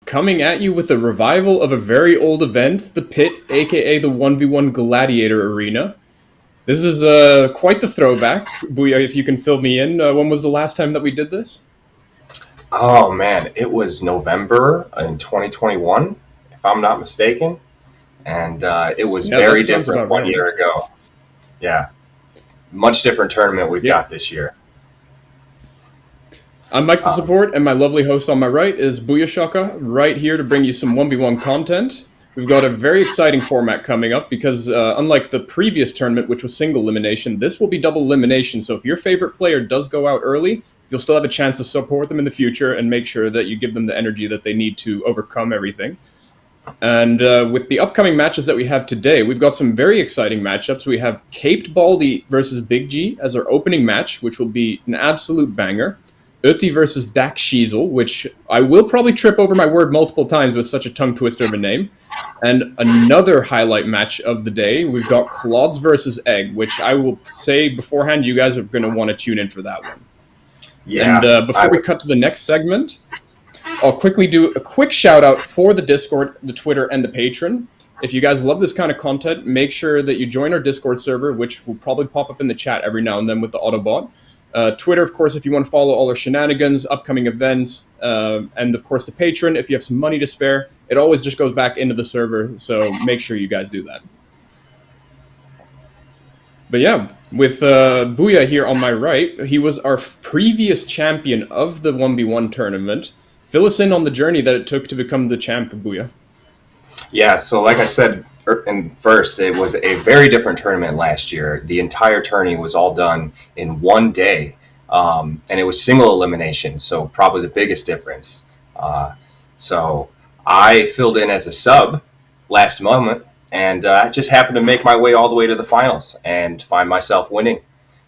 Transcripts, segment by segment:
coming at you with a revival of a very old event, the Pit, aka the 1v1 Gladiator Arena. This is quite the throwback. Booyah, if you can fill me in, when was the last time that we did this? Oh man, it was November in 2021, if I'm not mistaken, and it was Yeah, that very sounds different about one right. year ago. Yeah, much different tournament we've Yeah. got this year. I'm Mike the Um, Support, and my lovely host on my right is Booyah Shaka, right here to bring you some 1v1 content. We've got a very exciting format coming up because, unlike the previous tournament, which was single elimination, this will be double elimination. So if your favorite player does go out early, you'll still have a chance to support them in the future and make sure that you give them the energy that they need to overcome everything. And with the upcoming matches that we have today, we've got some very exciting matchups. We have Caped Baldy versus Big G as our opening match, which will be an absolute banger. Uti versus Dak Shiesel, which I will probably trip over my word multiple times with such a tongue twister of a name. And another highlight match of the day, we've got Clods versus Egg, which I will say beforehand, you guys are going to want to tune in for that one. And yeah, I before we would. cut to the next segment, I'll quickly do a quick shout out for the Discord, the Twitter, and the Patreon. If you guys love this kind of content, make sure that you join our Discord server, which will probably pop up in the chat every now and then with the Autobot. Twitter, of course, if you want to follow all our shenanigans, upcoming events, and of course the Patreon, if you have some money to spare, it always just goes back into the server, so make sure you guys do that. But yeah, with Booyah here on my right, he was our previous champion of the 1v1 tournament. Fill us in on the journey that it took to become the champ, Booyah. Yeah, so like I said in first, it was a very different tournament last year. The entire tourney was all done in one day, and it was single elimination, so probably the biggest difference. So I filled in as a sub last moment, and I just happened to make my way all the way to the finals and find myself winning.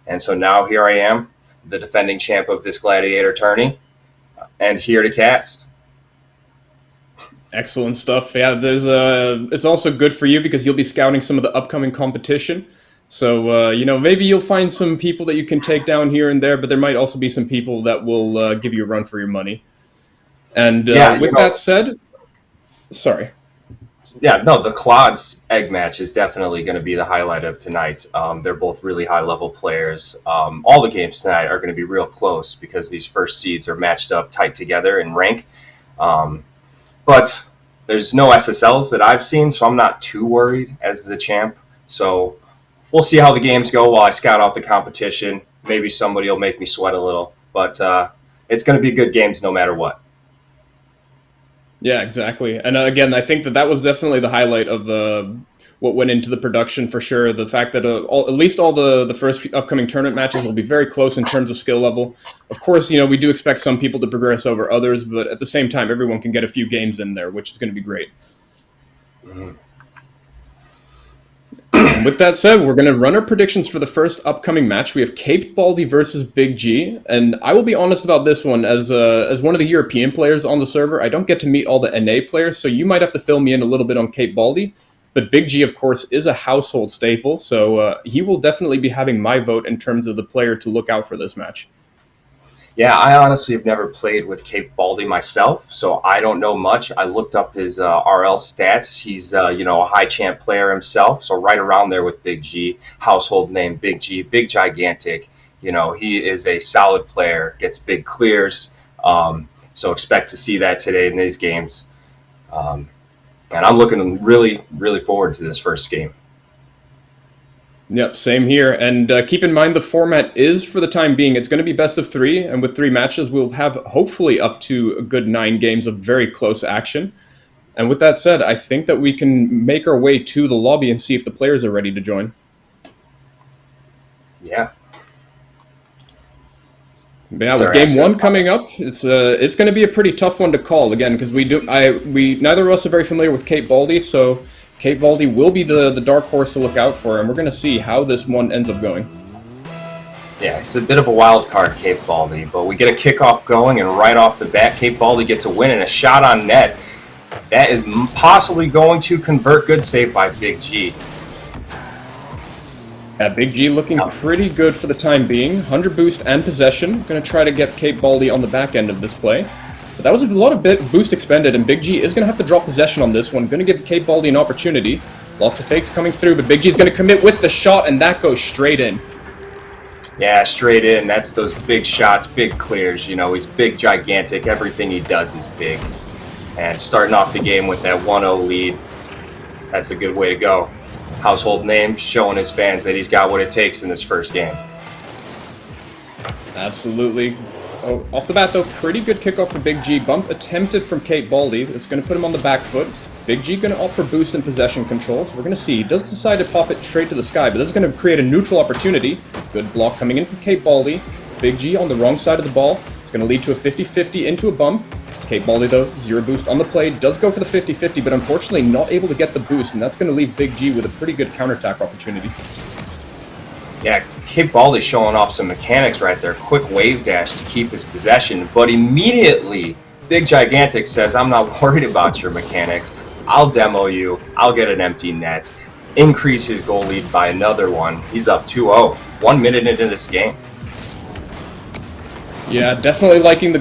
And so now here I am, the defending champ of this Gladiator tourney, and here to cast. Excellent stuff. Yeah, it's also good for you because you'll be scouting some of the upcoming competition. So, maybe you'll find some people that you can take down here and there, but there might also be some people that will give you a run for your money. And Yeah, with that said, sorry. Yeah, no, the Clods egg match is definitely going to be the highlight of tonight. They're both really high level players. All the games tonight are going to be real close because these first seeds are matched up tight together in rank. But there's no SSLs that I've seen, so I'm not too worried as the champ. So we'll see how the games go while I scout out the competition. Maybe somebody will make me sweat a little, but it's going to be good games no matter what. Yeah, exactly. And again, I think that was definitely the highlight of what went into the production for sure. The fact that at least all the first upcoming tournament matches will be very close in terms of skill level. Of course, we do expect some people to progress over others, but at the same time, everyone can get a few games in there, which is going to be great. Mhm. And with that said, we're going to run our predictions for the first upcoming match. We have Cape Baldy versus Big G, and I will be honest about this one. As one of the European players on the server, I don't get to meet all the NA players, so you might have to fill me in a little bit on Cape Baldy. But Big G, of course, is a household staple, so he will definitely be having my vote in terms of the player to look out for this match. Yeah, I honestly have never played with Cape Baldy myself, so I don't know much. I looked up his RL stats. He's a high champ player himself, so right around there with Big G. Household name Big G, big gigantic. He is a solid player, gets big clears. So expect to see that today in these games. And I'm looking really, really forward to this first game. Yep, same here. And keep in mind the format is, for the time being, it's going to be best of three. And with three matches, we'll have hopefully up to a good 9 games of very close action. And with that said, I think that we can make our way to the lobby and see if the players are ready to join. Yeah. But yeah, with They're game asking one about coming up, it's going to be a pretty tough one to call again because we neither of us are very familiar with Cape Baldy, so Cape Baldy will be the dark horse to look out for, and we're going to see how this one ends up going. Yeah, he's a bit of a wild card, Cape Baldy, but we get a kickoff going, and right off the bat, Cape Baldy gets a win and a shot on net. That is possibly going to convert. Good save by Big G. Yeah, Big G looking pretty good for the time being. 100 boost and possession. Going to try to get Cape Baldy on the back end of this play. But that was a lot of boost expended, and Big G is going to have to drop possession on this one. Going to give Kate Baldy an opportunity. Lots of fakes coming through, but Big G's going to commit with the shot, and that goes straight in. Yeah, straight in. That's those big shots, big clears. You know, he's big, gigantic. Everything he does is big. And starting off the game with that 1-0 lead, that's a good way to go. Household name, showing his fans that he's got what it takes in this first game. Absolutely. Oh, off the bat, though, pretty good kickoff for Big G. Bump attempted from Kate Baldy. It's going to put him on the back foot. Big G going to opt for boost and possession control, so we're going to see. He does decide to pop it straight to the sky, but this is going to create a neutral opportunity. Good block coming in from Kate Baldy. Big G on the wrong side of the ball. It's going to lead to a 50-50 into a bump. Kate Baldy, though, 0 boost on the play. Does go for the 50-50, but unfortunately not able to get the boost, and that's going to leave Big G with a pretty good counterattack opportunity. Yeah, Kate Baldy showing off some mechanics right there. Quick wave dash to keep his possession, but immediately Big Gigantic says, I'm not worried about your mechanics. I'll demo you. I'll get an empty net. Increase his goal lead by another one. He's up 2-0. 1 minute into this game. Yeah, definitely liking the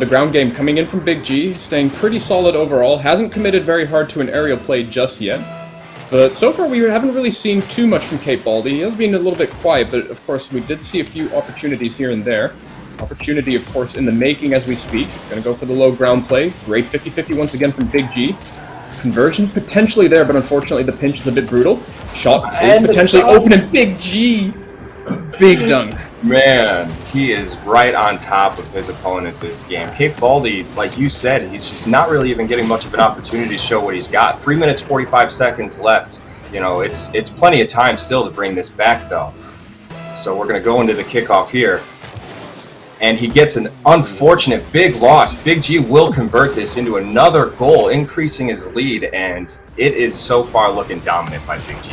ground game coming in from Big G, staying pretty solid overall. Hasn't committed very hard to an aerial play just yet. But so far we haven't really seen too much from Kate Baldy. He has been a little bit quiet, but of course we did see a few opportunities here and there. Opportunity, of course, in the making as we speak. He's going to go for the low ground play. Great 50-50 once again from Big G. Conversion potentially there, but unfortunately the pinch is a bit brutal. Shot is potentially open, and Big G, big dunk. Man, he is right on top of his opponent this game. Kate Baldy, like you said, he's just not really even getting much of an opportunity to show what he's got. 3 minutes, 45 seconds left. You know, it's plenty of time still to bring this back, though. So we're going to go into the kickoff here. And he gets an unfortunate big loss. Big G will convert this into another goal, increasing his lead, and it is so far looking dominant by Big G.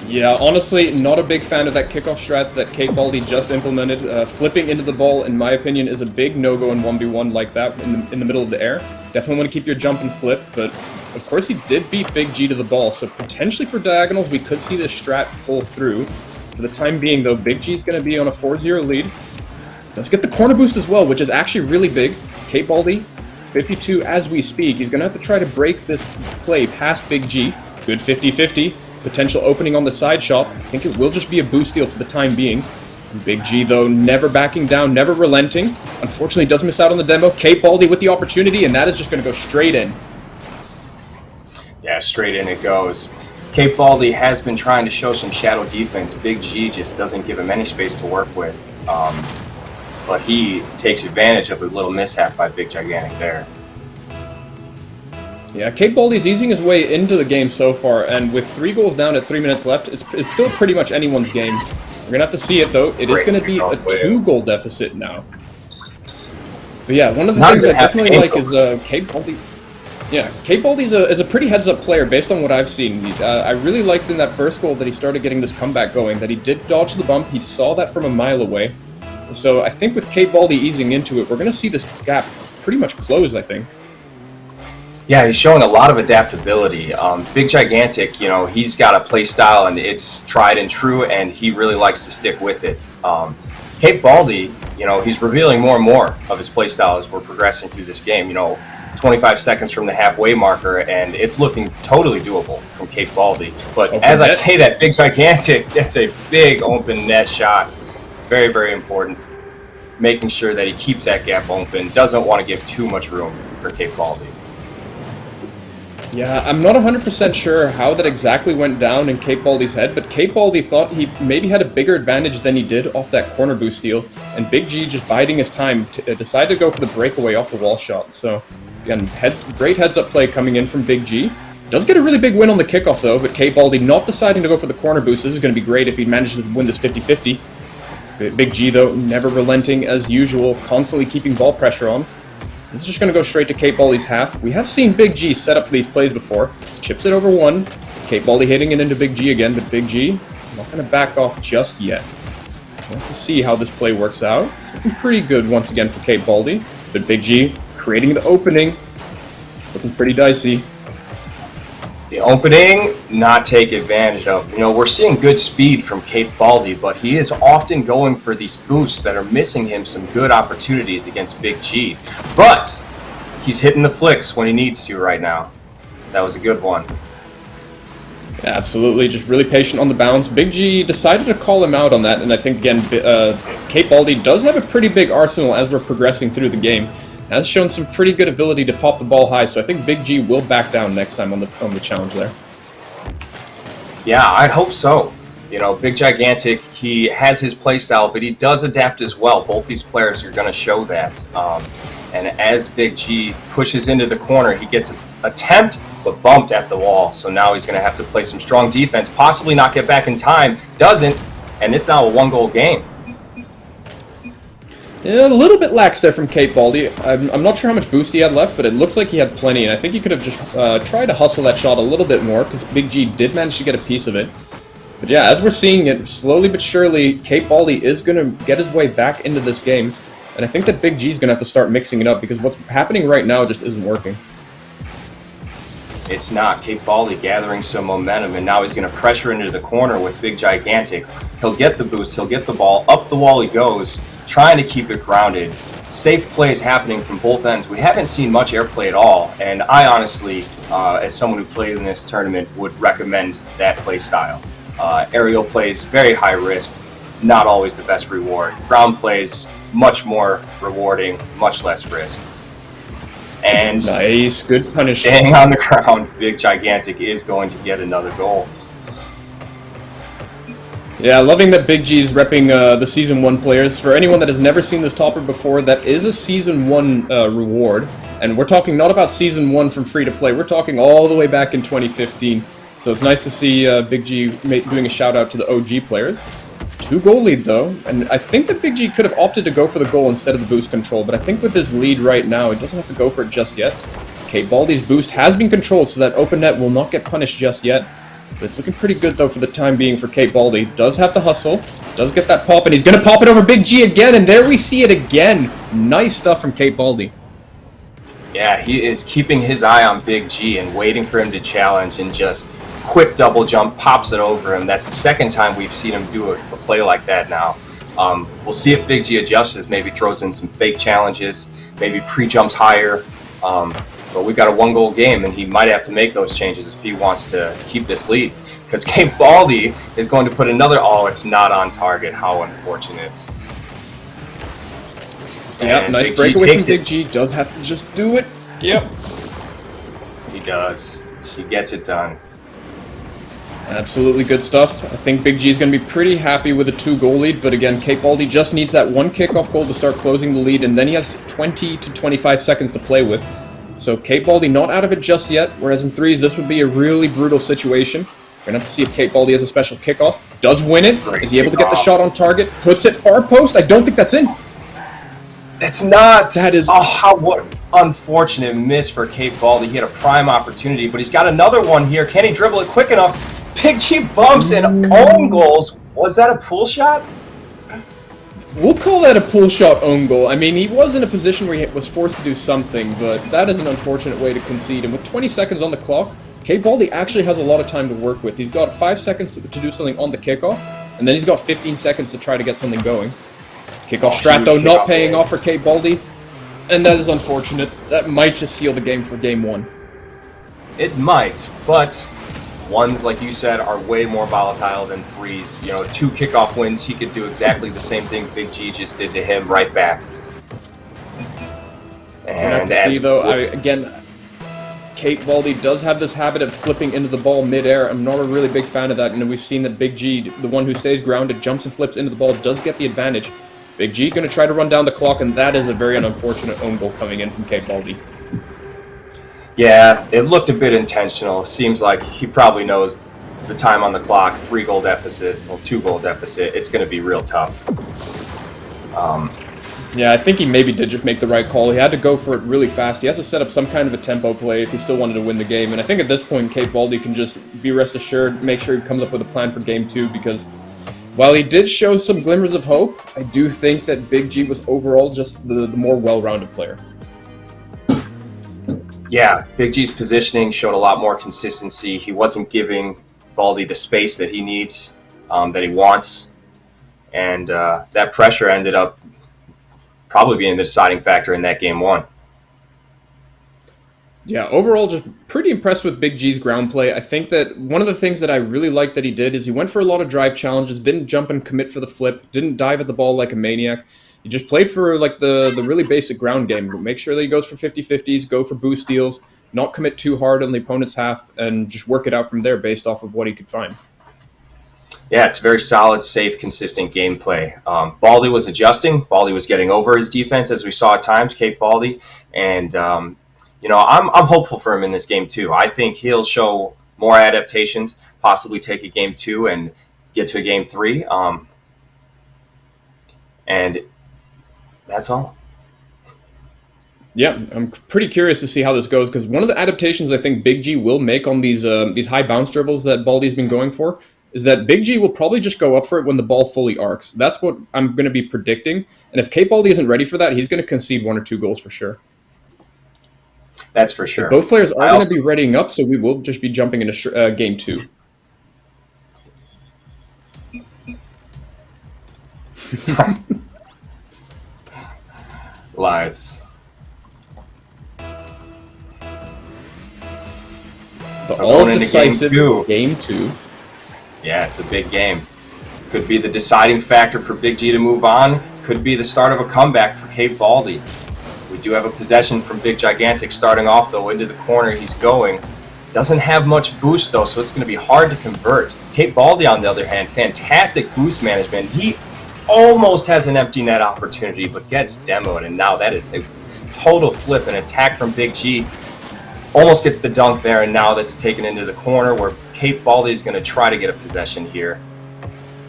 Yeah, honestly, not a big fan of that kickoff strat that Kate Baldy just implemented. Flipping into the ball, in my opinion, is a big no-go in 1v1 like that in the middle of the air. Definitely want to keep your jump and flip, but of course he did beat Big G to the ball, so potentially for diagonals we could see this strat pull through. For the time being, though, Big G's going to be on a 4-0 lead. Does get the corner boost as well, which is actually really big. Kate Baldy, 52 as we speak. He's going to have to try to break this play past Big G. Good 50-50. Potential opening on the side shot. I think it will just be a boost deal for the time being. Big G, though, never backing down, never relenting. Unfortunately, does miss out on the demo. Kate Baldy with the opportunity, and that is just going to go straight in. Yeah, straight in it goes. Kate Baldy has been trying to show some shadow defense. Big G just doesn't give him any space to work with. But he takes advantage of a little mishap by Big Gigantic there. Yeah, Kate Baldy's easing his way into the game so far, and with 3 goals down at 3 minutes left, it's still pretty much anyone's game. We're going to have to see it, though. It is going to be a 2-goal deficit now. But yeah, one of the things I definitely like is Kate Baldy. Yeah, Kate Baldy is a pretty heads-up player based on what I've seen. I really liked in that first goal that he started getting this comeback going, that he did dodge the bump. He saw that from a mile away. So I think with Kate Baldy easing into it, we're going to see this gap pretty much close, I think. Yeah, he's showing a lot of adaptability. Big Gigantic, you know, he's got a play style and it's tried and true, and he really likes to stick with it. Kate Baldy, you know, he's revealing more and more of his play style as we're progressing through this game. You know, 25 seconds from the halfway marker, and it's looking totally doable from Kate Baldy. But as I say that, Big Gigantic, that's a big open net shot. Very, very important. Making sure that he keeps that gap open, doesn't want to give too much room for Kate Baldy. Yeah, I'm not 100% sure how that exactly went down in Kate Baldy's head, but Kate Baldy thought he maybe had a bigger advantage than he did off that corner boost steal, and Big G just biding his time decided to go for the breakaway off the wall shot. So, again, great heads-up play coming in from Big G. Does get a really big win on the kickoff, though, but Kate Baldy not deciding to go for the corner boost. This is going to be great if he manages to win this 50-50. Big G, though, never relenting as usual, constantly keeping ball pressure on. This is just going to go straight to Kate Baldy's half. We have seen Big G set up for these plays before. Chips it over one. Kate Baldy hitting it into Big G again, but Big G not going to back off just yet. We'll have to see how this play works out. It's looking pretty good once again for Kate Baldy, but Big G creating the opening. Looking pretty dicey. The opening, not take advantage of. You know, we're seeing good speed from Cape Baldy, but he is often going for these boosts that are missing him some good opportunities against Big G. But he's hitting the flicks when he needs to right now. That was a good one. Yeah, absolutely, just really patient on the bounce. Big G decided to call him out on that, and I think, again, Cape Baldy does have a pretty big arsenal as we're progressing through the game. Has shown some pretty good ability to pop the ball high, so I think Big G will back down next time on the challenge there. Yeah, I'd hope so. You know, Big Gigantic, he has his playstyle, but he does adapt as well. Both these players are going to show that. And as Big G pushes into the corner, he gets an attempt, but bumped at the wall. So now he's going to have to play some strong defense, possibly not get back in time. Doesn't, and it's now a one-goal game. Yeah, a little bit lax there from Cape Baldy. I'm not sure how much boost he had left, but it looks like he had plenty, and I think he could have just tried to hustle that shot a little bit more, because Big G did manage to get a piece of it. But yeah, as we're seeing it, slowly but surely, Cape Baldy is going to get his way back into this game, and I think that Big G is going to have to start mixing it up, because what's happening right now just isn't working. It's not. Cape Baldy gathering some momentum, and now he's going to pressure into the corner with Big Gigantic. He'll get the boost, he'll get the ball, up the wall he goes, trying to keep it grounded. Safe plays happening from both ends. We haven't seen much airplay at all, and I honestly, as someone who played in this tournament, would recommend that play style. Aerial plays, very high risk, not always the best reward. Ground plays, much more rewarding, much less risk. And nice, good punish. Staying on the ground, Big Gigantic is going to get another goal. Yeah, loving that Big G's repping the Season 1 players. For anyone that has never seen this topper before, that is a Season 1 reward. And we're talking not about Season 1 from free-to-play, we're talking all the way back in 2015. So it's nice to see Big G doing a shout-out to the OG players. 2-goal lead, though, and I think that Big G could have opted to go for the goal instead of the boost control, but I think with his lead right now, he doesn't have to go for it just yet. Cape Baldy's boost has been controlled, so that open net will not get punished just yet. But it's looking pretty good, though, for the time being for Cape Baldy. Does have the hustle, does get that pop, and he's going to pop it over Big G again, and there we see it again. Nice stuff from Cape Baldy. Yeah, he is keeping his eye on Big G and waiting for him to challenge, and just quick double jump, pops it over him. That's the second time we've seen him do a play like that now. We'll see if Big G adjusts, maybe throws in some fake challenges, maybe pre-jumps higher. But we've got a one-goal game, and he might have to make those changes if he wants to keep this lead. Because Cape Baldy is going to put another, oh, it's not on target. How unfortunate. Yeah, nice breakaway from Big G. Does have to just do it. Yep. He does. He gets it done. Absolutely good stuff. I think Big G is going to be pretty happy with a 2-goal lead, but again, Cape Baldy just needs that one kickoff goal to start closing the lead, and then he has 20 to 25 seconds to play with. So Cape Baldy not out of it just yet, whereas in threes, this would be a really brutal situation. We're going to have to see if Cape Baldy has a special kickoff. Does win it. Is he able to get the shot on target? Puts it far post. I don't think that's in. It's not. That is. Oh, what an unfortunate miss for Cape Baldy. He had a prime opportunity, but he's got another one here. Can he dribble it quick enough? Big G bumps and own goals. Was that a pool shot? We'll call that a pull shot own goal. I mean, he was in a position where he was forced to do something, but that is an unfortunate way to concede. And with 20 seconds on the clock, Cape Baldy actually has a lot of time to work with. He's got 5 seconds to do something on the kickoff, and then he's got 15 seconds to try to get something going. Kickoff strat, though, not paying off for Cape Baldy, and that is unfortunate. That might just seal the game for Game 1. It might, but ones, like you said, are way more volatile than threes. You know, 2 kickoff wins, he could do exactly the same thing Big G just did to him right back. And as again, Cape Baldy does have this habit of flipping into the ball mid-air. I'm not a really big fan of that, and we've seen that Big G, the one who stays grounded, jumps and flips into the ball, does get the advantage. Big G going to try to run down the clock, and that is a very unfortunate own goal coming in from Cape Baldy. Yeah, it looked a bit intentional. Seems like he probably knows the time on the clock, 3-goal deficit, well, 2-goal deficit. It's going to be real tough. Yeah, I think he maybe did just make the right call. He had to go for it really fast. He has to set up some kind of a tempo play if he still wanted to win the game. And I think at this point, Cape Baldy can just be rest assured, make sure he comes up with a plan for Game 2, because while he did show some glimmers of hope, I do think that Big G was overall just the more well-rounded player. Yeah, Big G's positioning showed a lot more consistency. He wasn't giving Baldy the space that he needs, that he wants, and that pressure ended up probably being the deciding factor in that game one. Yeah, overall, just pretty impressed with Big G's ground play. I think that one of the things that I really liked that he did is he went for a lot of drive challenges, didn't jump and commit for the flip, didn't dive at the ball like a maniac. He just played for like the really basic ground game. Make sure that he goes for 50-50s, go for boost steals, not commit too hard on the opponent's half, and just work it out from there based off of what he could find. Yeah, it's very solid, safe, consistent gameplay. Baldy was adjusting. Baldy was getting over his defense, as we saw at times, Cape Baldy. And, I'm hopeful for him in this game, too. I think he'll show more adaptations, possibly take a game two and get to a game three. And that's all. Yeah, I'm pretty curious to see how this goes because one of the adaptations I think Big G will make on these high bounce dribbles that Baldy's been going for is that Big G will probably just go up for it when the ball fully arcs. That's what I'm going to be predicting. And if Cape Baldy isn't ready for that, he's going to concede 1 or 2 goals for sure. That's for sure. Both players are going to be readying up, so we will just be jumping into game two. Lies. The So going into all-decisive game game two. Yeah, it's a big game. Could be the deciding factor for Big G to move on. Could be the start of a comeback for Cape Baldy. We do have a possession from Big Gigantic starting off, though, into the corner. He's going. Doesn't have much boost, though, so it's going to be hard to convert. Cape Baldy, on the other hand, fantastic boost management. He almost has an empty net opportunity, but gets demoed, and now that is a total flip and attack from Big G. Almost gets the dunk there, and now that's taken into the corner where Cape Baldy is going to try to get a possession here.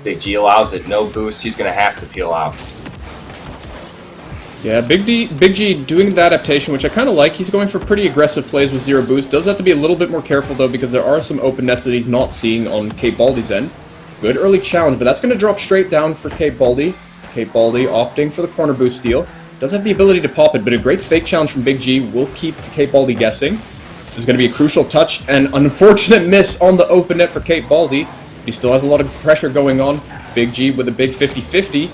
Big G allows it. No boost. He's going to have to peel out. Yeah, Big G doing the adaptation, which I kind of like. He's going for pretty aggressive plays with 0 boost. Does have to be a little bit more careful, though, because there are some open nets that he's not seeing on Cape Baldy's end. Good early challenge, but that's going to drop straight down for Cape Baldy. Cape Baldy opting for the corner boost steal. Does have the ability to pop it, but a great fake challenge from Big G will keep Cape Baldy guessing. This is going to be a crucial touch and unfortunate miss on the open net for Cape Baldy. He still has a lot of pressure going on. Big G with a big 50-50,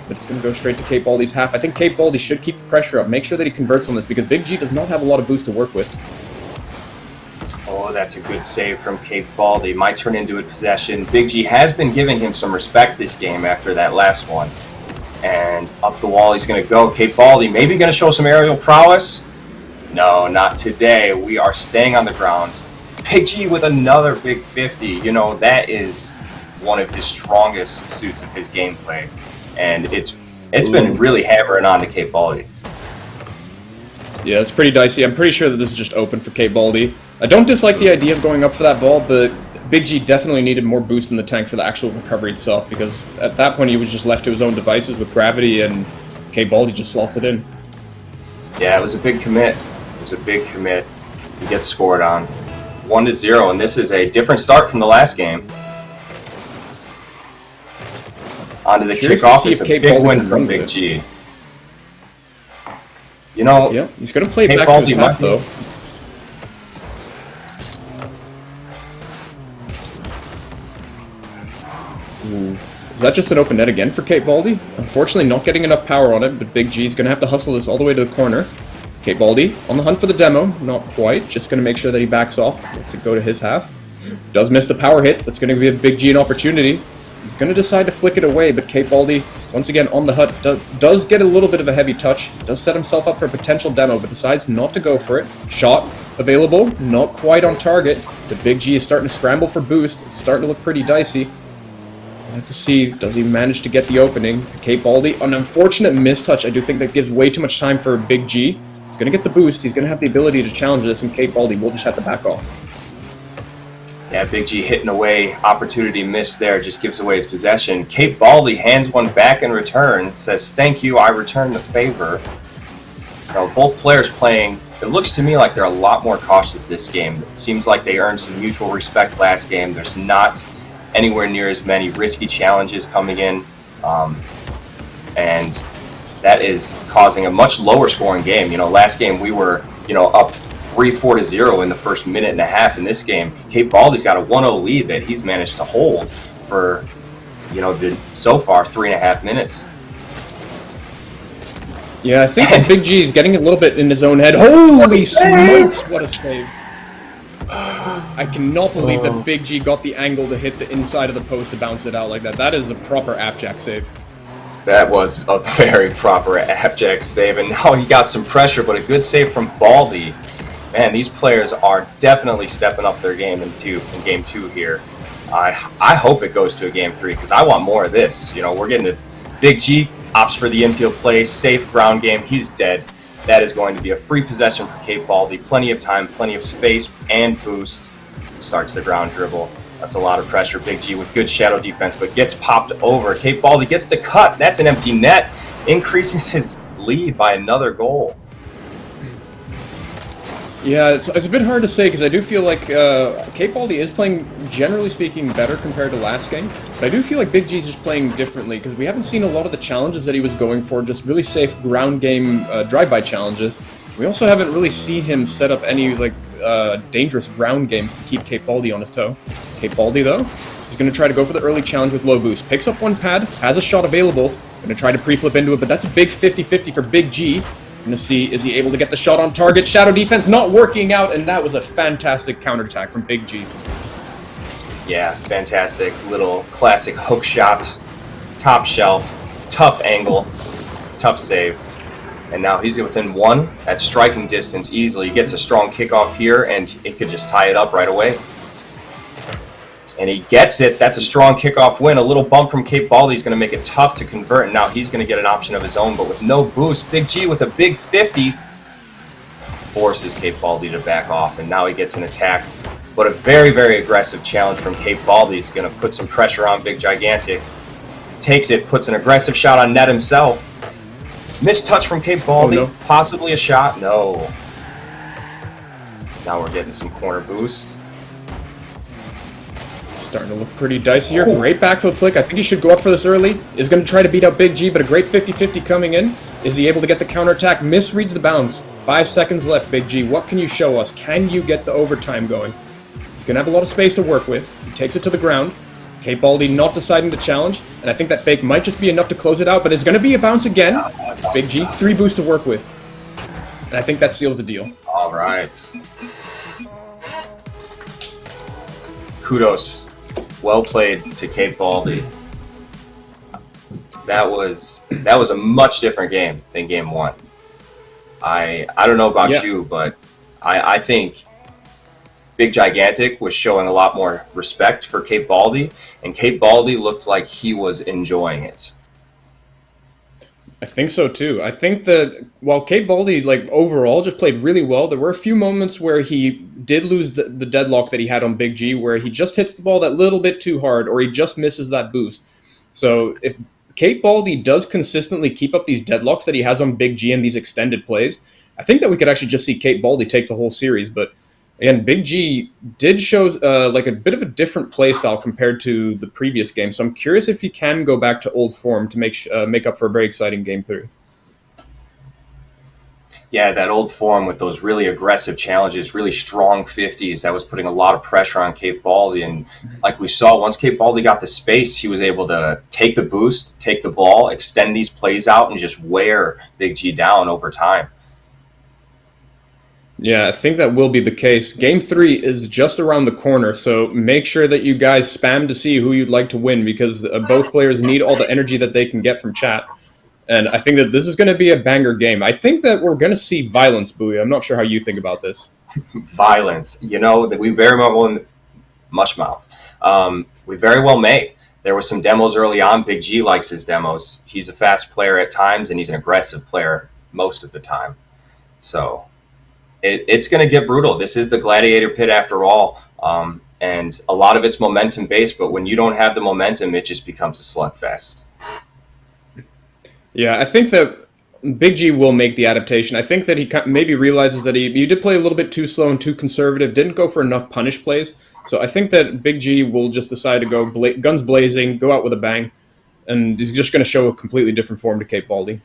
but it's going to go straight to Cape Baldy's half. I think Cape Baldy should keep the pressure up. Make sure that he converts on this because Big G does not have a lot of boost to work with. Oh, that's a good save from Cape Baldy. Might turn into a possession. Big G has been giving him some respect this game after that last one. And up the wall he's going to go. Cape Baldy maybe going to show some aerial prowess. No, not today. We are staying on the ground. Big G with another big 50. You know, that is one of his strongest suits of his gameplay. And it's been really hammering on to Cape Baldy. Yeah, it's pretty dicey. I'm pretty sure that this is just open for Cape Baldy. I don't dislike the idea of going up for that ball, but Big G definitely needed more boost in the tank for the actual recovery itself, because at that point he was just left to his own devices with gravity, and Cape Baldy just slots it in. Yeah, it was a big commit. It was a big commit. He gets scored on. 1-0, and this is a different start from the last game. Onto the kickoff. It's a big win from Big G. You know, yeah, he's going to play Cape back Baldy to his half, though. Ooh. Is that just an open net again for Cape Baldy? Unfortunately, not getting enough power on it, but Big G's going to have to hustle this all the way to the corner. Cape Baldy on the hunt for the demo. Not quite. Just going to make sure that he backs off. Lets it go to his half. Does miss the power hit. That's going to give Big G an opportunity. He's going to decide to flick it away, but Cape Baldy, once again on the hut, does get a little bit of a heavy touch. Does set himself up for a potential demo, but decides not to go for it. Shot available. Not quite on target. The Big G is starting to scramble for boost. It's starting to look pretty dicey. We'll have to see, does he manage to get the opening? Cape Baldy, an unfortunate mistouch. I do think that gives way too much time for Big G. He's going to get the boost. He's going to have the ability to challenge this, and Cape Baldy will just have to back off. Yeah, Big G hitting away. Opportunity missed there. Just gives away his possession. Cape Baldy hands one back in return. Says, thank you, I return the favor. Now, both players playing, it looks to me like they're a lot more cautious this game. It seems like they earned some mutual respect last game. There's not anywhere near as many risky challenges coming in. And that is causing a much lower scoring game. You know, last game we were, up 3-4 to 0 in the first minute and a half in this game. Cape Baldy's got a 1-0 lead that he's managed to hold for, so far 3.5 minutes. Yeah, I think that Big G is getting a little bit in his own head. Holy smokes, what a save. I cannot believe that Big G got the angle to hit the inside of the post to bounce it out like that. That is a proper Appjack save. That was a very proper Appjack save, and now he got some pressure, but a good save from Baldy. Man, these players are definitely stepping up their game in game 2 here. I hope it goes to a game 3 because I want more of this. We're getting to Big G opts for the infield play, safe ground game. He's dead. That is going to be a free possession for Cape Baldy. Plenty of time, plenty of space, and boost. Starts the ground dribble. That's a lot of pressure. Big G with good shadow defense, but gets popped over. Cape Baldy gets the cut. That's an empty net. Increases his lead by another goal. Yeah, it's a bit hard to say because I do feel like Cape Baldy is playing, generally speaking, better compared to last game. But I do feel like Big G's just playing differently because we haven't seen a lot of the challenges that he was going for, just really safe ground game drive-by challenges. We also haven't really seen him set up any dangerous ground games to keep Cape Baldy on his toe. Cape Baldy, though, is going to try to go for the early challenge with low boost. Picks up one pad, has a shot available, going to try to pre-flip into it, but that's a big 50-50 for Big G. Going to see, is he able to get the shot on target? Shadow defense not working out, and that was a fantastic counterattack from Big G. Yeah, fantastic little classic hook shot, top shelf, tough angle, tough save. And now he's within one at striking distance easily. He gets a strong kickoff here, and it could just tie it up right away. And he gets it. That's a strong kickoff win. A little bump from Cape Baldy is going to make it tough to convert. And now he's going to get an option of his own, but with no boost. Big G with a big 50 forces Cape Baldy to back off, and now he gets an attack. But a very, very aggressive challenge from Cape Baldy is going to put some pressure on Big Gigantic. Takes it, puts an aggressive shot on net himself. Missed touch from Cape Baldy. Oh, no. Possibly a shot. No. Now we're getting some corner boost. Starting to look pretty dicey here. Great backflip flick. I think he should go up for this early. Is going to try to beat out Big G, but a great 50-50 coming in. Is he able to get the counterattack? Misreads the bounds. 5 seconds left, Big G. What can you show us? Can you get the overtime going? He's going to have a lot of space to work with. He takes it to the ground. Cape Baldy not deciding to challenge, and I think that fake might just be enough to close it out, but it's going to be a bounce again. Big G, 3 boosts to work with. And I think that seals the deal. All right. Kudos. Well played to Cape Baldy. That was a much different game than game 1. I don't know about you, but I think Big Gigantic was showing a lot more respect for Cape Baldy, and Cape Baldy looked like he was enjoying it. I think so too. I think that while Cape Baldy overall just played really well, there were a few moments where he did lose the deadlock that he had on Big G, where he just hits the ball that little bit too hard, or he just misses that boost. So if Cape Baldy does consistently keep up these deadlocks that he has on Big G in these extended plays, I think that we could actually just see Cape Baldy take the whole series. But again, Big G did show a bit of a different play style compared to the previous game. So I'm curious if he can go back to old form to make up for a very exciting game 3. Yeah, that old form with those really aggressive challenges, really strong 50s, that was putting a lot of pressure on Cape Baldy. And like we saw, once Cape Baldy got the space, he was able to take the boost, take the ball, extend these plays out, and just wear Big G down over time. Yeah, I think that will be the case. Game 3 is just around the corner, so make sure that you guys spam to see who you'd like to win, because both players need all the energy that they can get from chat. And I think that this is going to be a banger game. I think that we're going to see violence, Bowie. I'm not sure how you think about this. Violence. That we very well Mushmouth. We very well may. There were some demos early on. Big G likes his demos. He's a fast player at times, and he's an aggressive player most of the time. So it's going to get brutal. This is the Gladiator pit after all, and a lot of it's momentum-based, but when you don't have the momentum, it just becomes a slugfest. Yeah, I think that Big G will make the adaptation. I think that he maybe realizes that he did play a little bit too slow and too conservative, didn't go for enough punish plays. So I think that Big G will just decide to go guns blazing, go out with a bang, and he's just going to show a completely different form to Cape Baldy.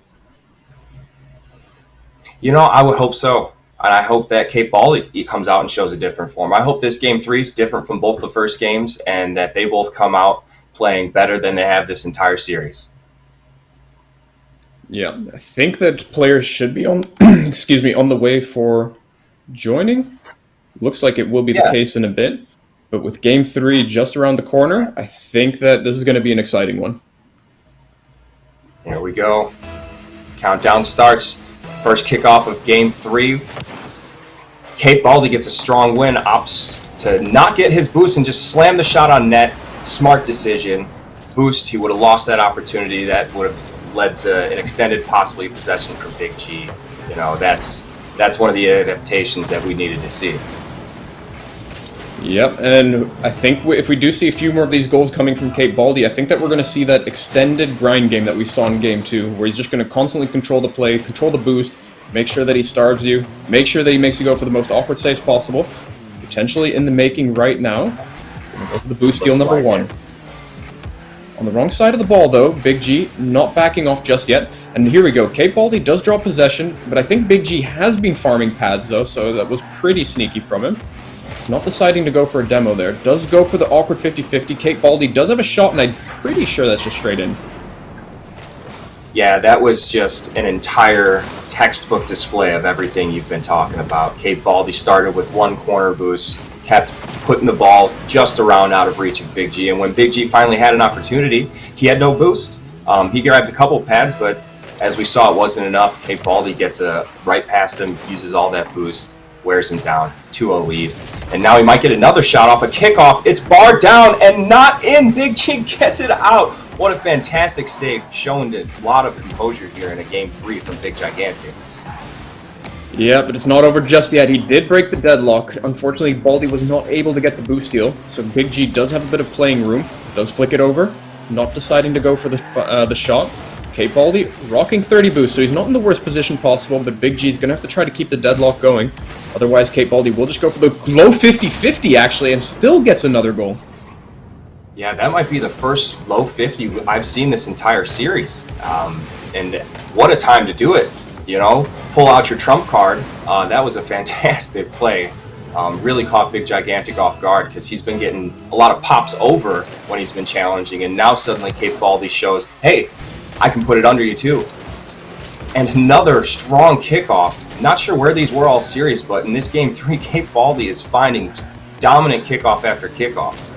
I would hope so. And I hope that Cape Baldy he comes out and shows a different form. I hope this game 3 is different from both the first games and that they both come out playing better than they have this entire series. Yeah, I think that players should be on, excuse me, on the way for joining. Looks like it will be the Yeah, case in a bit. But with Game 3 just around the corner, I think that this is going to be an exciting one. here we go. Countdown starts. First kickoff of Game 3. Cape Baldy gets a strong win, opts to not get his boost and just slam the shot on net. Smart decision. Boost, he would have lost that opportunity. That would have led to an extended, possibly possession for Big G. You know, that's one of the adaptations that we needed to see. Yep, and I think if we do see a few more of these goals coming from Cape Baldy, I think that we're going to see that extended grind game that we saw in Game 2, where he's just going to constantly control the play, control the boost, make sure that he starves you, make sure that he makes you go for the most awkward saves possible. Potentially in the making right now. Going to go for the boost steal number 1. On the wrong side of the ball, though, Big G not backing off just yet. And here we go. Cape Baldy does draw possession, but I think Big G has been farming pads, though, so that was pretty sneaky from him. Not deciding to go for a demo there. Does go for the awkward 50-50. Cape Baldy does have a shot, and I'm pretty sure that's just straight in. Yeah, that was just an entire textbook display of everything you've been talking about. Cape Baldy started with one corner boost, kept putting the ball just around out of reach of Big G, and when Big G finally had an opportunity, he had no boost. He grabbed a couple pads, but as we saw, it wasn't enough. Cape Baldy gets a right past him, uses all that boost, wears him down, 2-0 lead. And now he might get another shot off a kickoff. It's barred down and not in. Big G gets it out. What a fantastic save, showing a lot of composure here in a Game 3 from Big Gigantic. Yeah, but it's not over just yet. He did break the deadlock. Unfortunately, Baldy was not able to get the boost steal, so Big G does have a bit of playing room. Does flick it over, not deciding to go for the shot. Cape Baldy rocking 30 boost, so he's not in the worst position possible, but Big G's going to have to try to keep the deadlock going. Otherwise, Cape Baldy will just go for the low 50-50, actually, and still gets another goal. Yeah, that might be the first low 50 I've seen this entire series. And what a time to do it, you know? Pull out your trump card. That was a fantastic play. Really caught Big Gigantic off guard because he's been getting a lot of pops over when he's been challenging, and now suddenly Cape Baldy shows, hey, I can put it under you too. And another strong kickoff. Not sure where these were all series, but in this Game 3, Cape Baldy is finding dominant kickoff after kickoff.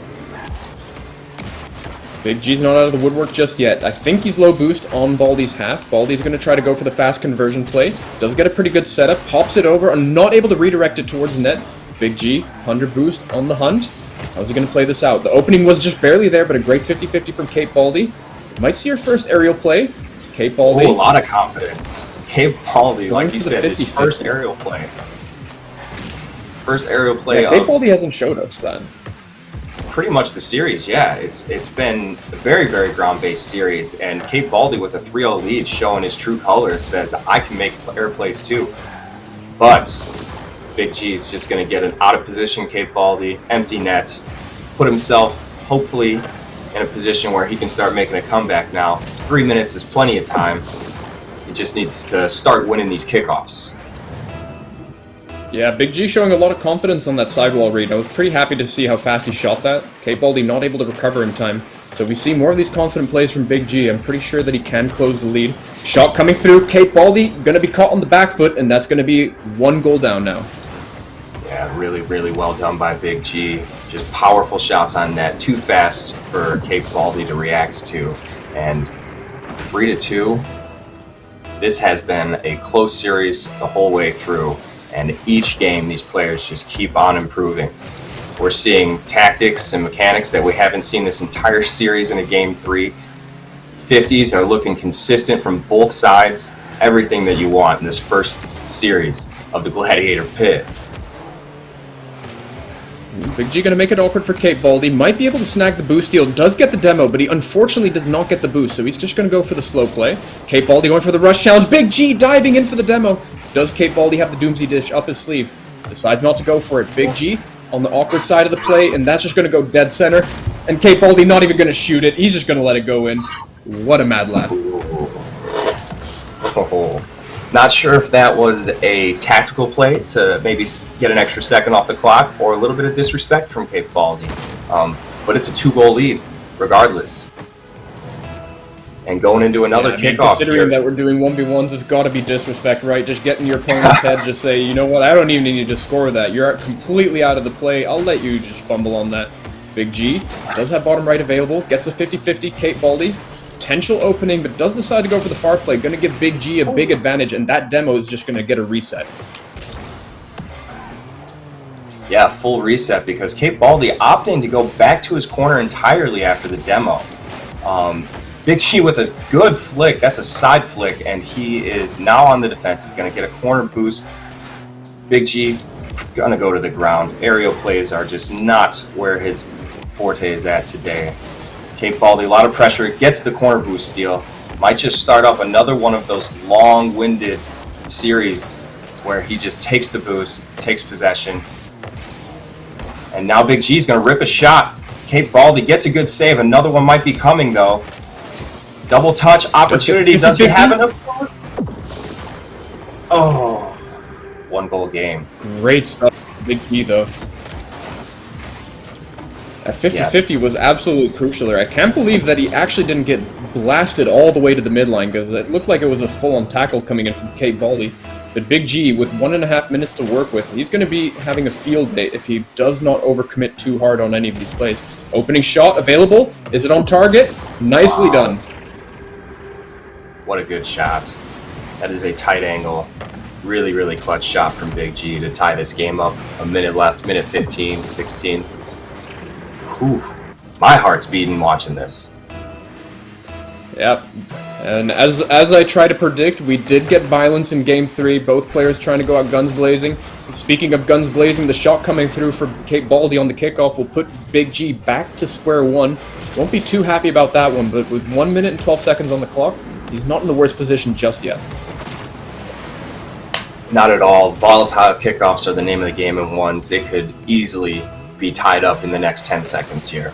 Big G's not out of the woodwork just yet. I think he's low boost on Baldy's half. Baldy's going to try to go for the fast conversion play. Does get a pretty good setup. Pops it over and not able to redirect it towards the net. Big G, 100 boost on the hunt. How's he going to play this out? The opening was just barely there, but a great 50-50 from Cape Baldy. Might see our first aerial play. Cape Baldy. Oh, a lot of confidence. Cape Baldy, Going like you for the said, his 50-50. first aerial play. First aerial play Yeah, Cape Baldy hasn't showed us that. pretty much the series, yeah. It's been a very, very ground-based series, and Cape Baldy with a 3-0 lead showing his true colors says, I can make air plays too. But Big G is just going to get an out-of-position Cape Baldy, empty net, put himself, hopefully, in a position where he can start making a comeback now. 3 minutes is plenty of time. He just needs to start winning these kickoffs. Yeah, Big G showing a lot of confidence on that sidewall read. I was pretty happy to see how fast he shot that. Cape Baldy not able to recover in time. So if we see more of these confident plays from Big G, I'm pretty sure that he can close the lead. Shot coming through. Cape Baldy going to be caught on the back foot, and that's going to be 1 goal down now. Yeah, really, really well done by Big G. Just powerful shots on net. Too fast for Cape Baldy to react to. And 3-2. This has been a close series the whole way through. And each game, these players just keep on improving. We're seeing tactics and mechanics that we haven't seen this entire series in a Game 3. 50s are looking consistent from both sides. Everything that you want in this first series of the Gladiator Pit. Big G going to make it awkward for Cape Baldy. Might be able to snag the boost steal. Does get the demo, but he unfortunately does not get the boost, so he's just going to go for the slow play. Cape Baldy going for the rush challenge. Big G diving in for the demo. Does Cape Baldy have the Doomsday Dish up his sleeve? Decides not to go for it. Big G on the awkward side of the play, and that's just going to go dead center. And Cape Baldy not even going to shoot it. He's just going to let it go in. What a mad laugh. Oh, Not sure if that was a tactical play to maybe get an extra second off the clock or a little bit of disrespect from Cape Baldy. But it's a 2-goal lead, regardless. And going into another kickoff considering here. that we're doing 1v1s, it's got to be disrespect, right? Just get in your opponent's head, just say, you know what, I don't even need to score that. You're completely out of the play. I'll let you just fumble on that. Big G does have bottom right available, gets a 50-50, Cape Baldy. Potential opening, but does decide to go for the far play. Going to give Big G a big advantage, and that demo is just going to get a reset. Yeah, full reset because Cape Baldy opting to go back to his corner entirely after the demo. Big G with a good flick. That's a side flick, and he is now on the defensive. Going to get a corner boost. Big G going to go to the ground. Aerial plays are just not where his forte is at today. Cape Baldy, a lot of pressure. Gets the corner boost steal. Might just start up another one of those long-winded series where he just takes the boost, takes possession. And now Big G's going to rip a shot. Cape Baldy gets a good save. Another one might be coming, though. Double touch opportunity. Does he have enough? Oh, 1-goal game. Great stuff, Big G, though. That 50-50 was absolutely crucial there. I can't believe that he actually didn't get blasted all the way to the midline, because it looked like it was a full-on tackle coming in from Cape Baldy. But Big G, with 1.5 minutes to work with, he's going to be having a field day if he does not overcommit too hard on any of these plays. Opening shot available. Is it on target? Nicely done. What a good shot. That is a tight angle. Really, really clutch shot from Big G to tie this game up. A minute left, minute 15, 16. Whew. My heart's beating watching this. Yep. And as I try to predict, we did get violence in Game 3. Both players trying to go out guns blazing. Speaking of guns blazing, the shot coming through for Cape Baldy on the kickoff will put Big G back to square one. Won't be too happy about that one, but with 1 minute and 12 seconds on the clock, he's not in the worst position just yet. Not at all. Volatile kickoffs are the name of the game in ones. It could easily be tied up in the next 10 seconds here.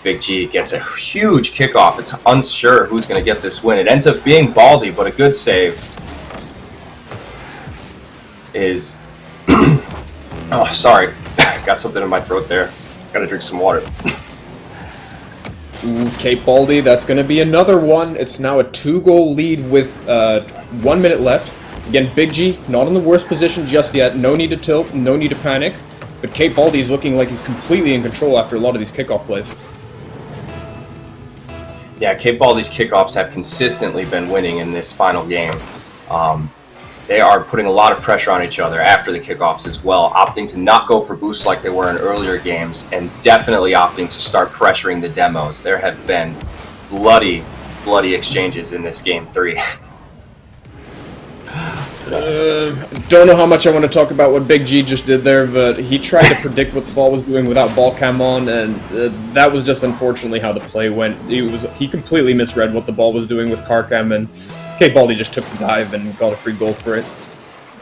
Big G gets a huge kickoff. It's unsure who's going to get this win. It ends up being Baldy, but a good save is... oh, sorry. Got something in my throat there. Got to drink some water. Ooh, Cape Baldy, that's going to be another one. It's now a 2-goal lead with 1 minute left. Again, Big G, not in the worst position just yet. No need to tilt, no need to panic. But Cape Baldy is looking like he's completely in control after a lot of these kickoff plays. Yeah, Cape Baldy's kickoffs have consistently been winning in this final game. They are putting a lot of pressure on each other after the kickoffs as well, opting to not go for boosts like they were in earlier games, and definitely opting to start pressuring the demos. There have been bloody exchanges in this Game 3. Don't know how much I want to talk about what Big G just did there, but he tried to predict what the ball was doing without ball cam on, and that was just unfortunately how the play went. He completely misread what the ball was doing with car cam, and Cape Baldy just took the dive and got a free goal for it.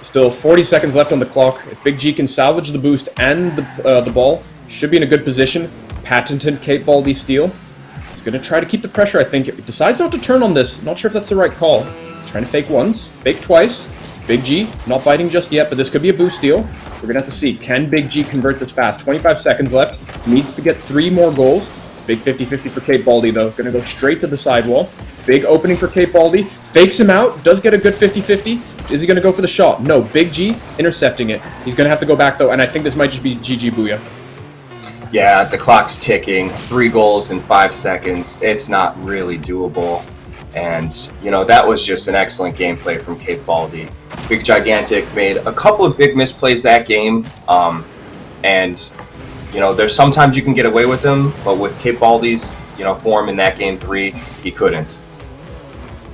Still 40 seconds left on the clock. If Big G can salvage the boost and the ball, should be in a good position. Patented Cape Baldy steal. He's going to try to keep the pressure, I think. He decides not to turn on this. Not sure if that's the right call. Trying to fake once, fake twice. Big G, not biting just yet, but this could be a boost steal. We're going to have to see. Can Big G convert this fast? 25 seconds left. Needs to get 3 more goals. Big 50-50 for Cape Baldy, though. Going to go straight to the sidewall. Big opening for Cape Baldy. Fakes him out. Does get a good 50-50. Is he going to go for the shot? No. Big G intercepting it. He's going to have to go back, though, and I think this might just be GG Booyah. Yeah, the clock's ticking. 3 goals in 5 seconds. It's not really doable. And, you know, that was just an excellent gameplay from Cape Baldy. Big Gigantic made a couple of big misplays that game. And, you know, there's sometimes you can get away with them, but with Cape Baldy's, you know, form in that Game 3, he couldn't.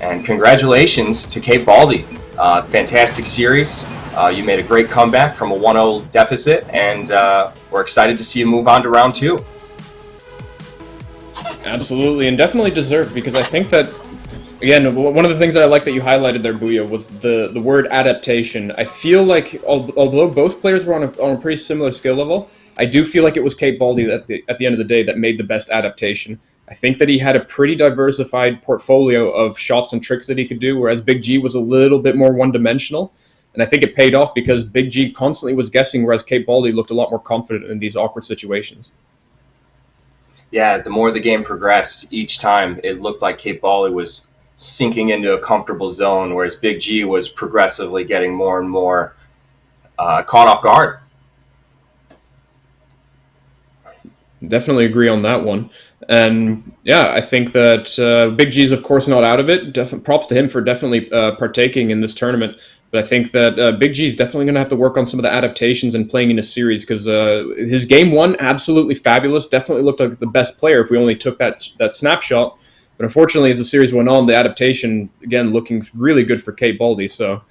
And congratulations to Cape Baldy. Fantastic series. You made a great comeback from a 1-0 deficit, and we're excited to see you move on to round 2. Absolutely, and definitely deserved, because I think that, again, one of the things that I like that you highlighted there, Booyah, was the word adaptation. I feel like, although both players were on a pretty similar skill level, I do feel like it was Cape Baldy at the end of the day that made the best adaptation. I think that he had a pretty diversified portfolio of shots and tricks that he could do, whereas Big G was a little bit more one-dimensional. And I think it paid off because Big G constantly was guessing, whereas Kate Baldy looked a lot more confident in these awkward situations. Yeah, the more the game progressed, each time it looked like Kate Baldy was sinking into a comfortable zone, whereas Big G was progressively getting more and more caught off guard. Definitely agree on that one. And yeah, I think that Big G is, of course, not out of it. Props to him for definitely partaking in this tournament. But I think that Big G is definitely going to have to work on some of the adaptations and playing in a series because his game one, absolutely fabulous. Definitely looked like the best player if we only took that snapshot. But unfortunately, as the series went on, the adaptation, again, looking really good for Kate Baldy. So,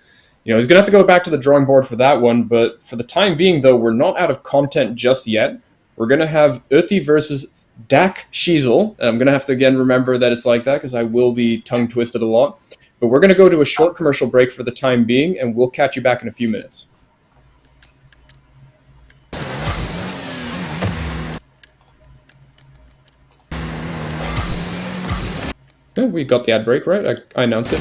he's going to have to go back to the drawing board for that one. But for the time being, though, we're not out of content just yet. We're going to have Uti versus Dak Schiesel. I'm going to have to, again, remember that it's like that because I will be tongue-twisted a lot. But we're going to go to a short commercial break for the time being, and we'll catch you back in a few minutes. Yeah, we got the ad break, right? I announced it.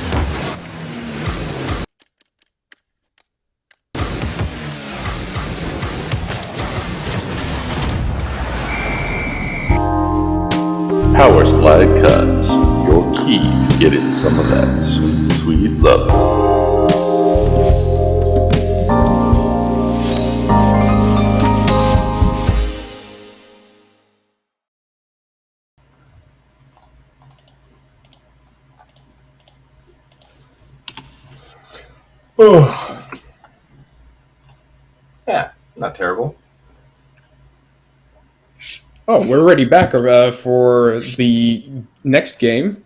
Power Slide Cuts, your key to getting some of that sweet, sweet love. Yeah, not terrible. Oh, we're already back for the next game.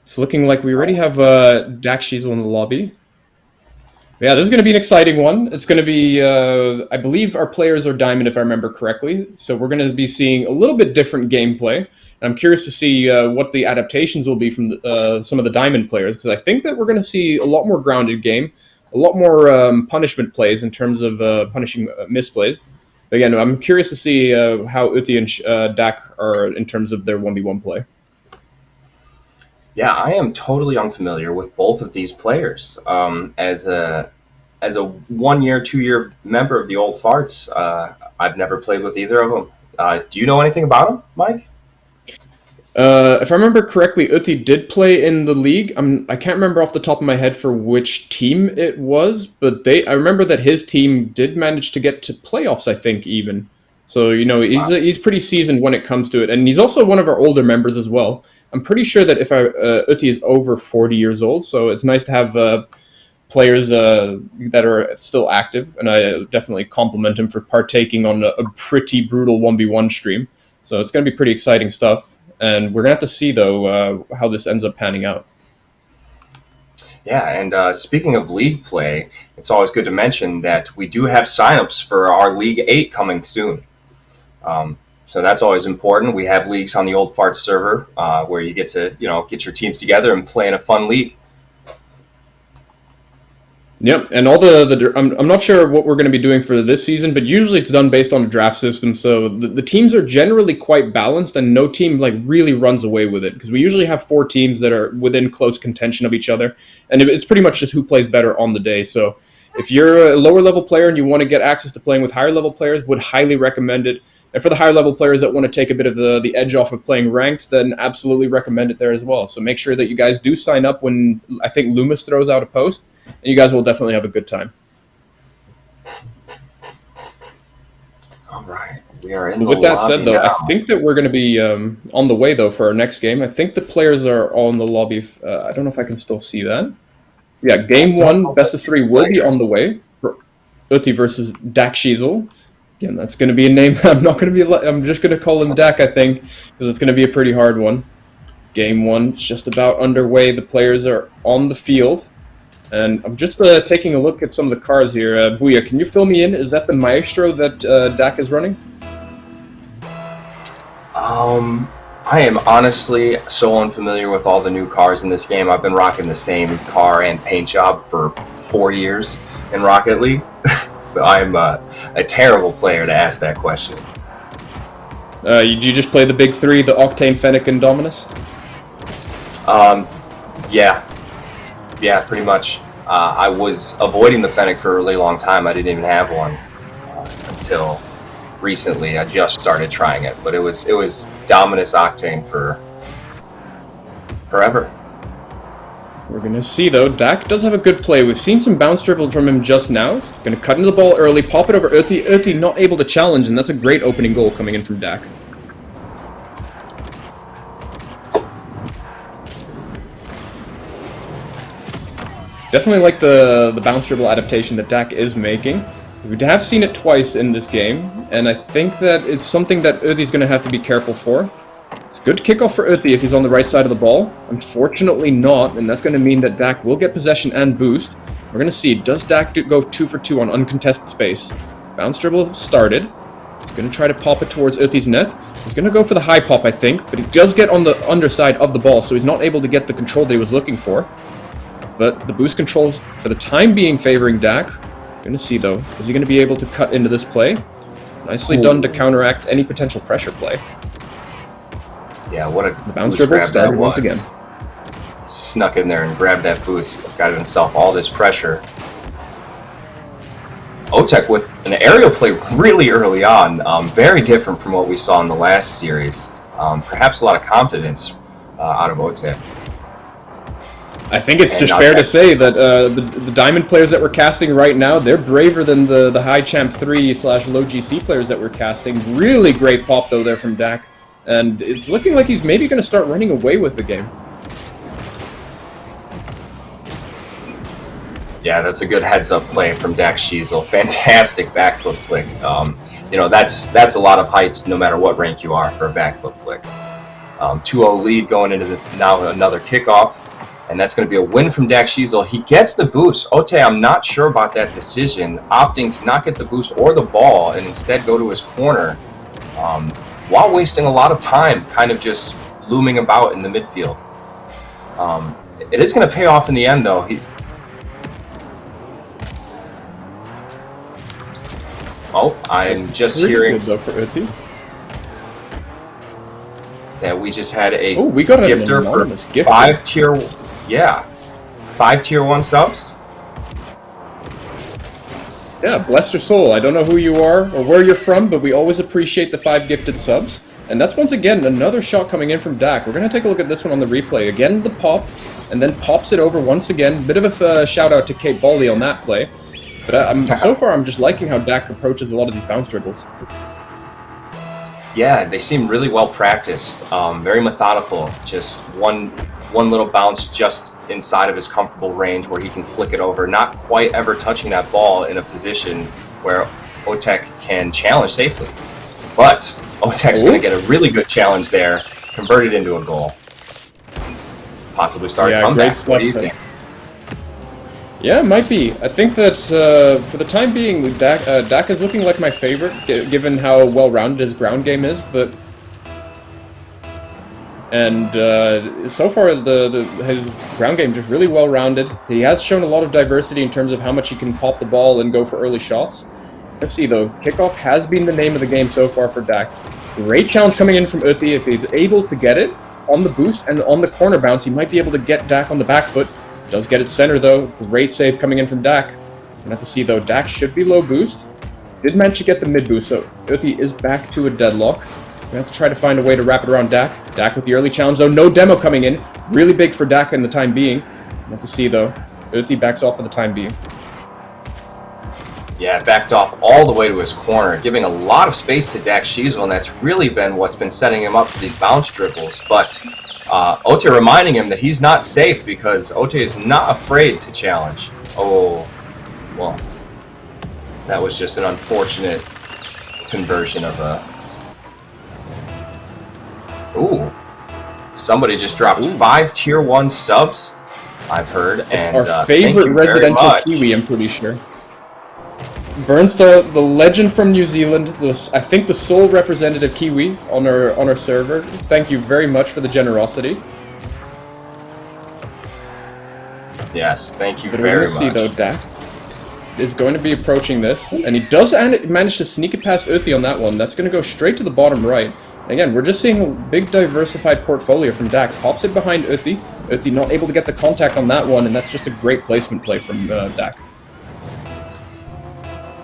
It's looking like we already have Dak Schiesel in the lobby. Yeah, this is going to be an exciting one. It's going to be, I believe our players are Diamond, if I remember correctly. So we're going to be seeing a little bit different gameplay. I'm curious to see what the adaptations will be from some of the Diamond players, because I think that we're going to see a lot more grounded game, a lot more punishment plays in terms of punishing misplays. But again, I'm curious to see how Uti and Dak are in terms of their 1v1 play. Yeah, I am totally unfamiliar with both of these players. As a 1 year, 2 year member of the Old Farts, I've never played with either of them. Do you know anything about them, Mike? If I remember correctly, Uti did play in the league. I can't remember off the top of my head for which team it was, but I remember that his team did manage to get to playoffs, I think, even. So, he's pretty seasoned when it comes to it. And he's also one of our older members as well. I'm pretty sure that Uti is over 40 years old, so it's nice to have players that are still active, and I definitely compliment him for partaking on a pretty brutal 1v1 stream. So it's going to be pretty exciting stuff. And we're going to have to see, though, how this ends up panning out. Yeah, and speaking of league play, it's always good to mention that we do have signups for our League 8 coming soon. So that's always important. We have leagues on the Old Fart server where you get to, get your teams together and play in a fun league. Yep, and all I'm not sure what we're going to be doing for this season, but usually it's done based on a draft system, so the teams are generally quite balanced, and no team really runs away with it, because we usually have 4 teams that are within close contention of each other, and it's pretty much just who plays better on the day. So if you're a lower level player and you want to get access to playing with higher level players, would highly recommend it. And for the higher level players that want to take a bit of the edge off of playing ranked, then absolutely recommend it there as well. So make sure that you guys do sign up when I think Loomis throws out a post, and you guys will definitely have a good time. All right. We are in the With that said, though, now. I think that we're going to be on the way, though, for our next game. I think the players are all in the lobby. I don't know if I can still see that. Yeah, game 1, best of 3 will be on the way for Uti versus Dak Schiesel. Again, that's going to be a name I'm not going to be. I'm just going to call him Dak, I think, because it's going to be a pretty hard one. Game 1 is just about underway. The players are on the field. And I'm just taking a look at some of the cars here. Booyah, can you fill me in? Is that the Maestro that Dak is running? I am honestly so unfamiliar with all the new cars in this game. I've been rocking the same car and paint job for 4 years in Rocket League. So I'm a terrible player to ask that question. Do you just play the big three, the Octane, Fennec, and Dominus? Yeah. Yeah, pretty much. I was avoiding the Fennec for a really long time. I didn't even have one until recently. I just started trying it, but it was Dominus Octane for forever. We're going to see, though. Dak does have a good play. We've seen some bounce dribble from him just now. Going to cut into the ball early, pop it over Uti. Uti not able to challenge, and that's a great opening goal coming in from Dak. Definitely like the bounce dribble adaptation that Dak is making. We have seen it twice in this game, and I think that it's something that Uti's going to have to be careful for. It's a good kickoff for Uti if he's on the right side of the ball. Unfortunately not, and that's going to mean that Dak will get possession and boost. We're going to see, does Dak go 2 for 2 on uncontested space? Bounce dribble started. He's going to try to pop it towards Uti's net. He's going to go for the high pop, I think, but he does get on the underside of the ball, so he's not able to get the control that he was looking for. But the boost controls, for the time being, favoring Dak. Going to see, though, is he going to be able to cut into this play? Nicely done to counteract any potential pressure play. Yeah, what a the bounce dribble started once again. Snuck in there and grabbed that boost, got himself all this pressure. Otek with an aerial play really early on, very different from what we saw in the last series. Perhaps a lot of confidence out of Otek. I think it's just fair to say that the Diamond players that we're casting right now, they're braver than the High Champ 3/low GC players that we're casting. Really great pop, though, there from Dak. And it's looking like he's maybe going to start running away with the game. Yeah, that's a good heads-up play from Dak Shiesel. Fantastic backflip flick. You know, that's a lot of height no matter what rank you are for a backflip flick. 2-0 lead going into now another kickoff. And that's going to be a win from Dak Shiesel. He gets the boost. Ote, I'm not sure about that decision, opting to not get the boost or the ball and instead go to his corner while wasting a lot of time kind of just looming about in the midfield. It is going to pay off in the end, though. I'm just hearing good, though, for Uti. That we just had a we got gifter for gifter. 5 tier 1 subs. Yeah, bless your soul. I don't know who you are or where you're from, but we always appreciate the 5 gifted subs. And that's once again another shot coming in from Dak. We're going to take a look at this one on the replay. Again, the pop, and then pops it over once again. Bit of a shout out to Kate Bally on that play. But so far, I'm just liking how Dak approaches a lot of these bounce dribbles. Yeah, they seem really well practiced, very methodical. Just one little bounce just inside of his comfortable range where he can flick it over, not quite ever touching that ball in a position where Otek can challenge safely. But Otek's going to get a really good challenge there, convert it into a goal. Possibly start a comeback. What do you think? Yeah, it might be. I think that for the time being, Dak is looking like my favorite, given how well-rounded his ground game is. But so far, his ground game just really well-rounded. He has shown a lot of diversity in terms of how much he can pop the ball and go for early shots. Let's see, though. Kickoff has been the name of the game so far for Dak. Great challenge coming in from Uti. If he's able to get it on the boost and on the corner bounce, he might be able to get Dak on the back foot. Does get it center, though. Great save coming in from Dak. We'll have to see, though. Dak should be low boost. Did manage to get the mid boost, so Uti is back to a deadlock. We have to try to find a way to wrap it around Dak. Dak with the early challenge, though. No demo coming in. Really big for Dak in the time being. We'll have to see, though. Uti backs off for the time being. Yeah, backed off all the way to his corner, giving a lot of space to Dak Shiesel, and that's really been what's been setting him up for these bounce dribbles. But Ote reminding him that he's not safe because Ote is not afraid to challenge. Oh, well, that was just an unfortunate conversion of a... Ooh, somebody just dropped 5 tier 1 subs, I've heard. And our favorite residential Kiwi, I'm pretty sure. Burns, the legend from New Zealand, I think the sole representative Kiwi on our server. Thank you very much for the generosity. Yes, thank you very much. See, though, Dak is going to be approaching this, and he does manage to sneak it past Uti on that one. That's going to go straight to the bottom right. Again, we're just seeing a big diversified portfolio from Dak. Pops it behind Uthi. Uthi not able to get the contact on that one, and that's just a great placement play from Dak.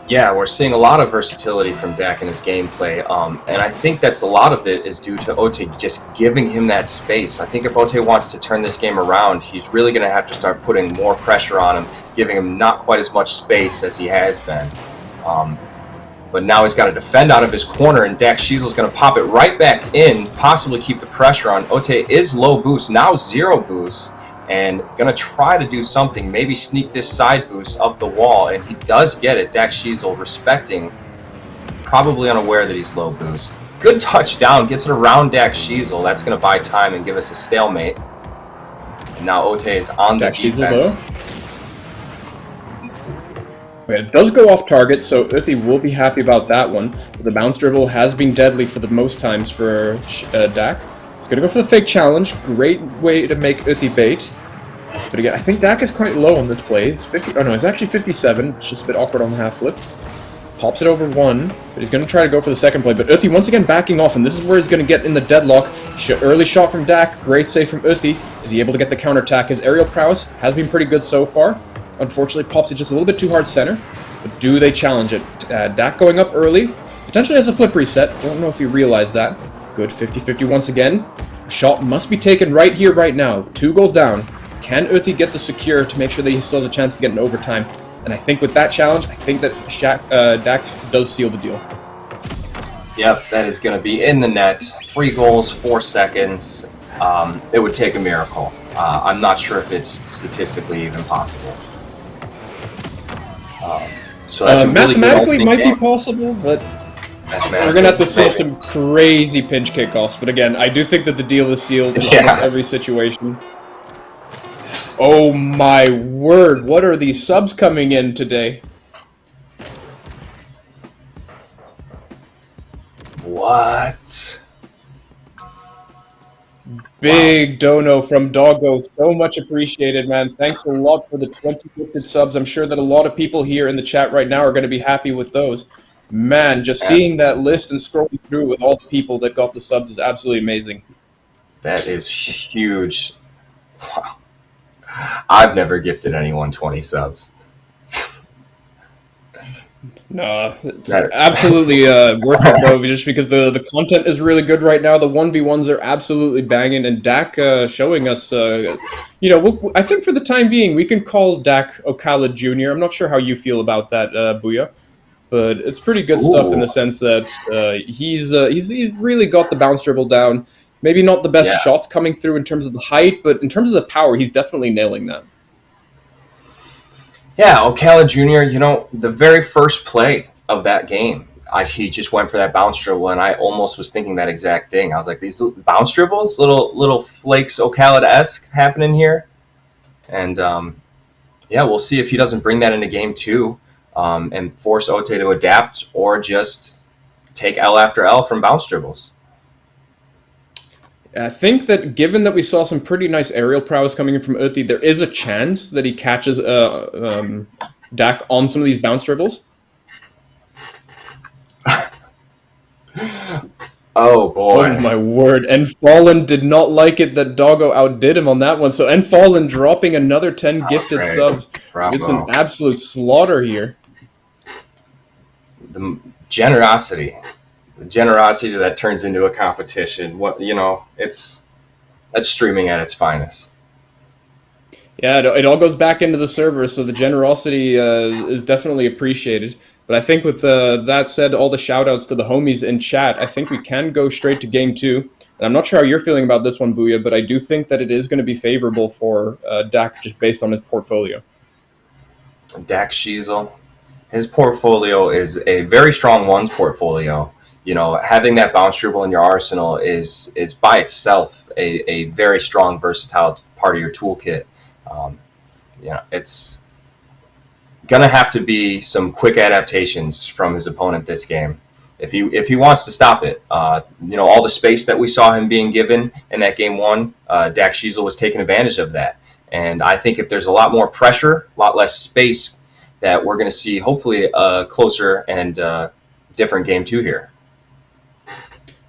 Yeah, we're seeing a lot of versatility from Dak in his gameplay, and I think that's a lot of it is due to Ote just giving him that space. I think if Ote wants to turn this game around, he's really going to have to start putting more pressure on him, giving him not quite as much space as he has been. But now he's got to defend out of his corner, and Dak Schiesel's going to pop it right back in, possibly keep the pressure on. Ote is low boost, now 0 boost, and going to try to do something, maybe sneak this side boost up the wall, and he does get it. Dak Schiesel respecting, probably unaware that he's low boost. Good touchdown, gets it around Dak Schiesel. That's going to buy time and give us a stalemate. And now Ote is on the defense. It does go off target, so Uthi will be happy about that one. The bounce dribble has been deadly for the most times for Dak. He's going to go for the fake challenge. Great way to make Uthi bait. But again, I think Dak is quite low on this play. It's 50. Oh no, it's actually 57. It's just a bit awkward on the half flip. Pops it over one, but he's going to try to go for the second play. But Uthi once again backing off, and this is where he's going to get in the deadlock. Early shot from Dak. Great save from Uthi. Is he able to get the counterattack? His aerial prowess has been pretty good so far. Unfortunately, pops it just a little bit too hard center. But do they challenge it? Dak going up early. Potentially has a flip reset. Don't know if you realize that. Good 50-50 once again. Shot must be taken right here, right now. 2 goals down. Can Uthi get the secure to make sure that he still has a chance to get an overtime? And I think with that challenge, I think that Dak does seal the deal. Yep, that is going to be in the net. 3 goals, 4 seconds. It would take a miracle. I'm not sure if it's statistically even possible. So that's a really mathematically good might game. be possible, but we're gonna have to see some crazy pinch kickoffs. But again, I do think that the deal is sealed in almost every situation. Oh my word! What are these subs coming in today? What? Big dono from Doggo, so much appreciated, man. Thanks a lot for the 20 gifted subs. I'm sure that a lot of people here in the chat right now are going to be happy with those. Man, just seeing that list and scrolling through with all the people that got the subs is absolutely amazing. That is huge. Wow. I've never gifted anyone 20 subs. No, it's absolutely worth it, though, just because the content is really good right now. The 1v1s are absolutely banging, and Dak showing us, I think for the time being, we can call Dak Ocala Jr. I'm not sure how you feel about that, Booyah, but it's pretty good stuff in the sense that he's really got the bounce dribble down. Maybe not the best shots coming through in terms of the height, but in terms of the power, he's definitely nailing that. Yeah, Ocala Jr., the very first play of that game, he just went for that bounce dribble, and I almost was thinking that exact thing. I was like, these bounce dribbles, little flakes Ocala-esque happening here. And, we'll see if he doesn't bring that into game 2 and force Ote to adapt or just take L after L from bounce dribbles. I think that given that we saw some pretty nice aerial prowess coming in from Uthi, there is a chance that he catches Dak on some of these bounce dribbles. Oh, boy. Oh, my word. And Fallen did not like it that Doggo outdid him on that one. So, and Fallen dropping another 10 gifted subs. Bravo. It's an absolute slaughter here. The generosity that turns into a competition. That's streaming at its finest. Yeah, it all goes back into the server, so the generosity is definitely appreciated. But I think with that said, all the shout-outs to the homies in chat, I think we can go straight to game 2. And I'm not sure how you're feeling about this one, Booyah, but I do think that it is going to be favorable for Dak just based on his portfolio. Dak Schiesel, his portfolio is a very strong ones portfolio. Having that bounce dribble in your arsenal is by itself a very strong, versatile part of your toolkit. It's going to have to be some quick adaptations from his opponent this game. If he wants to stop it, all the space that we saw him being given in that game 1, Dak Schiesel was taking advantage of that. And I think if there's a lot more pressure, a lot less space, that we're going to see hopefully a closer and different game 2 here.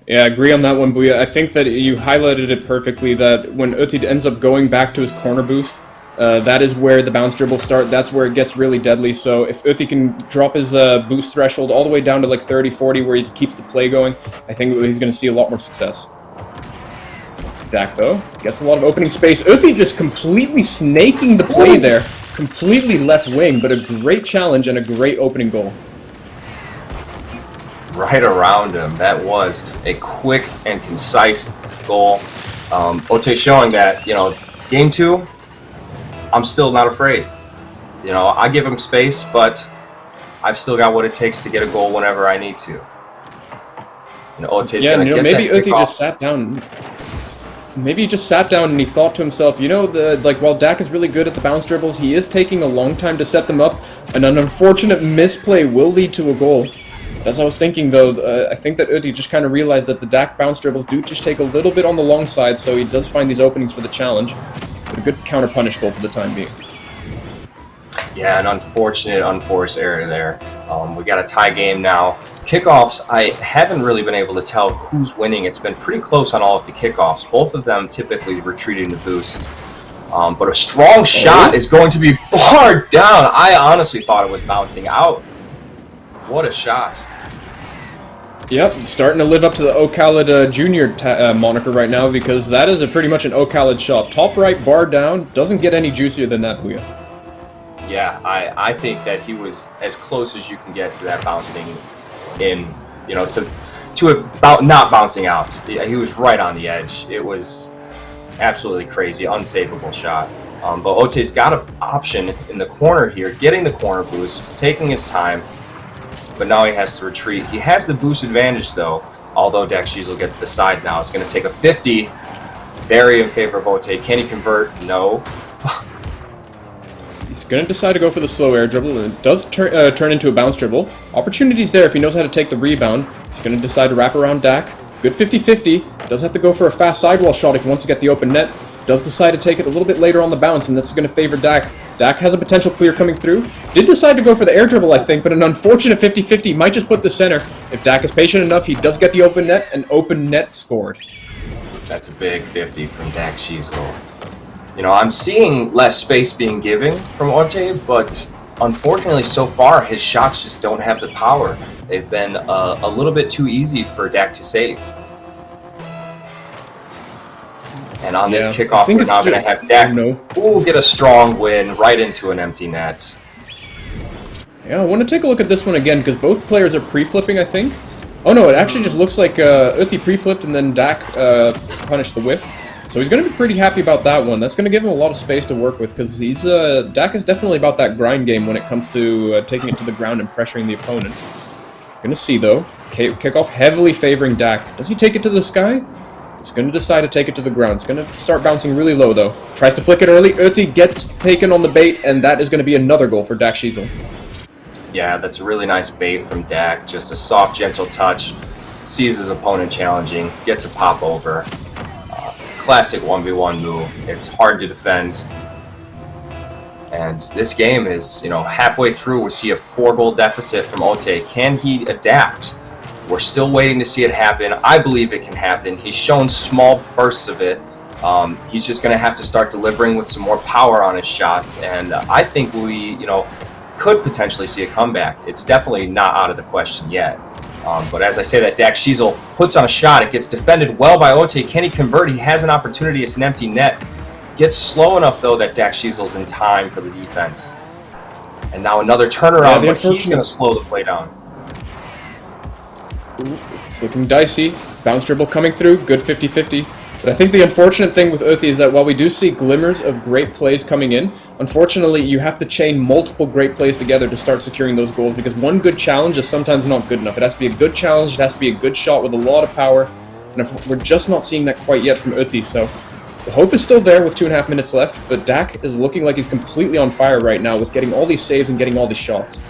Yeah, I agree on that one, Booyah. I think that you highlighted it perfectly, that when Uti ends up going back to his corner boost, that is where the bounce dribbles start. That's where it gets really deadly. So if Uti can drop his boost threshold all the way down to like 30, 40, where he keeps the play going, I think he's going to see a lot more success. Dak, though, gets a lot of opening space. Uti just completely snaking the play there. Completely left wing, but a great challenge and a great opening goal. Right around him. That was a quick and concise goal. Ote showing that, game 2, I'm still not afraid. I give him space, but I've still got what it takes to get a goal whenever I need to. Ote's going to get maybe that Uti kickoff. just sat down. Maybe he just sat down and he thought to himself, while Dak is really good at the bounce dribbles, he is taking a long time to set them up, and an unfortunate misplay will lead to a goal. As I was thinking, though, I think that Uti just kind of realized that the Dak bounce dribbles do just take a little bit on the long side, so he does find these openings for the challenge. But a good counter-punish goal for the time being. Yeah, an unfortunate, unforced error there. We got a tie game now. Kickoffs, I haven't really been able to tell who's winning. It's been pretty close on all of the kickoffs. Both of them typically retreating the boost. But a strong shot is going to be barred down. I honestly thought it was bouncing out. What a shot. Yep, starting to live up to the O'Khaled Junior moniker right now, because that is pretty much an O'Khaled shot. Top right, bar down, doesn't get any juicier than that, Booyah. Yeah, I think that he was as close as you can get to that bouncing in, to about not bouncing out. He was right on the edge. It was absolutely crazy, unsavable shot. But Ote's got an option in the corner here, getting the corner boost, taking his time, but now he has to retreat. He has the boost advantage, though, although Dak Shiesel gets the side now. It's going to take a 50, very in favor of Ote. Can he convert? No. He's going to decide to go for the slow air dribble, and it does turn into a bounce dribble. Opportunities there if he knows how to take the rebound. He's going to decide to wrap around Dak. Good 50-50. Does have to go for a fast sidewall shot if he wants to get the open net. Does decide to take it a little bit later on the bounce, and that's going to favor Dak. Dak has a potential clear coming through. Did decide to go for the air dribble, I think, but an unfortunate 50-50 might just put the center. If Dak is patient enough, he does get the open net, and open net scored. That's a big 50 from Dak Shiesel. I'm seeing less space being given from Ote, but unfortunately so far his shots just don't have the power. They've been a little bit too easy for Dak to save. And on this kickoff, we're now going to have Dak get a strong win right into an empty net. Yeah, I want to take a look at this one again, because both players are pre-flipping, I think. Oh no, it actually just looks like Uti pre-flipped and then Dak punished the whip. So he's going to be pretty happy about that one. That's going to give him a lot of space to work with, because Dak is definitely about that grind game when it comes to taking it to the ground and pressuring the opponent. Going to see, though. Kickoff heavily favoring Dak. Does he take it to the sky? He's going to decide to take it to the ground. It's going to start bouncing really low, though. Tries to flick it early. Uti gets taken on the bait, and that is going to be another goal for Dak Shiesel. Yeah, that's a really nice bait from Dak. Just a soft, gentle touch. Sees his opponent challenging. Gets a pop over. Classic 1v1 move. It's hard to defend. And this game is, halfway through. We see a 4-goal deficit from Ote. Can he adapt? We're still waiting to see it happen. I believe it can happen. He's shown small bursts of it. He's just going to have to start delivering with some more power on his shots. And I think we, could potentially see a comeback. It's definitely not out of the question yet. But as I say that, Dak Shiesel puts on a shot. It gets defended well by Ote. Can he convert? He has an opportunity. It's an empty net. Gets slow enough, though, that Dak Schiesel's in time for the defense. And now another turnaround, but he's going to slow the play down. It's looking dicey. Bounce dribble coming through. Good 50-50. But I think the unfortunate thing with Uti is that while we do see glimmers of great plays coming in, unfortunately you have to chain multiple great plays together to start securing those goals, because one good challenge is sometimes not good enough. It has to be a good challenge, it has to be a good shot with a lot of power, and if we're just not seeing that quite yet from Uti. So the hope is still there with 2.5 minutes left, but Dak is looking like he's completely on fire right now with getting all these saves and getting all these shots.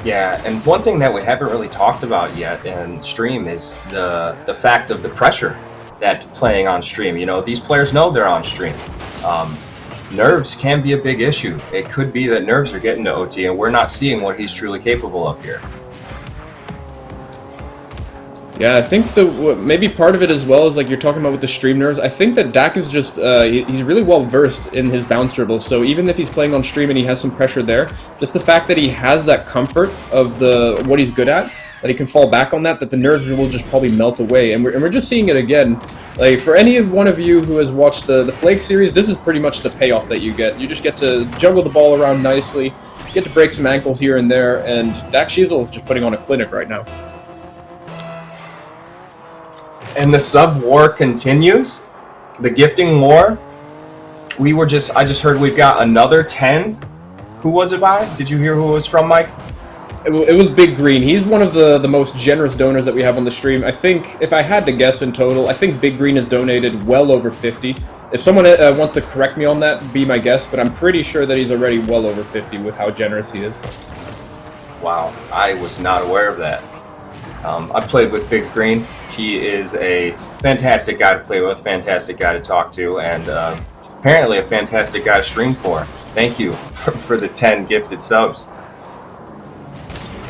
Yeah, and one thing that we haven't really talked about yet in stream is the fact of the pressure that playing on stream. These players know they're on stream. Nerves can be a big issue. It could be that nerves are getting to OT, and we're not seeing what he's truly capable of here. Yeah, I think maybe part of it as well is like you're talking about with the stream nerves. I think that Dak is just he's really well versed in his bounce dribbles. So even if he's playing on stream and he has some pressure there, just the fact that he has that comfort of what he's good at, that he can fall back on that the nerves will just probably melt away. And we're just seeing it again. Like for one of you who has watched the Flake series, this is pretty much the payoff that you get. You just get to juggle the ball around nicely, you get to break some ankles here and there, and Dak Sheasel is just putting on a clinic right now. And the sub war continues. The gifting war. I just heard we've got another 10. Who was it by? Did you hear who it was from, Mike? It was Big Green. He's one of the most generous donors that we have on the stream. I think, if I had to guess in total, I think Big Green has donated well over 50. If someone wants to correct me on that, be my guest, but I'm pretty sure that he's already well over 50 with how generous he is. Wow, I was not aware of that. I played with Big Green. He is a fantastic guy to play with, fantastic guy to talk to, and apparently a fantastic guy to stream for. Thank you for the 10 gifted subs.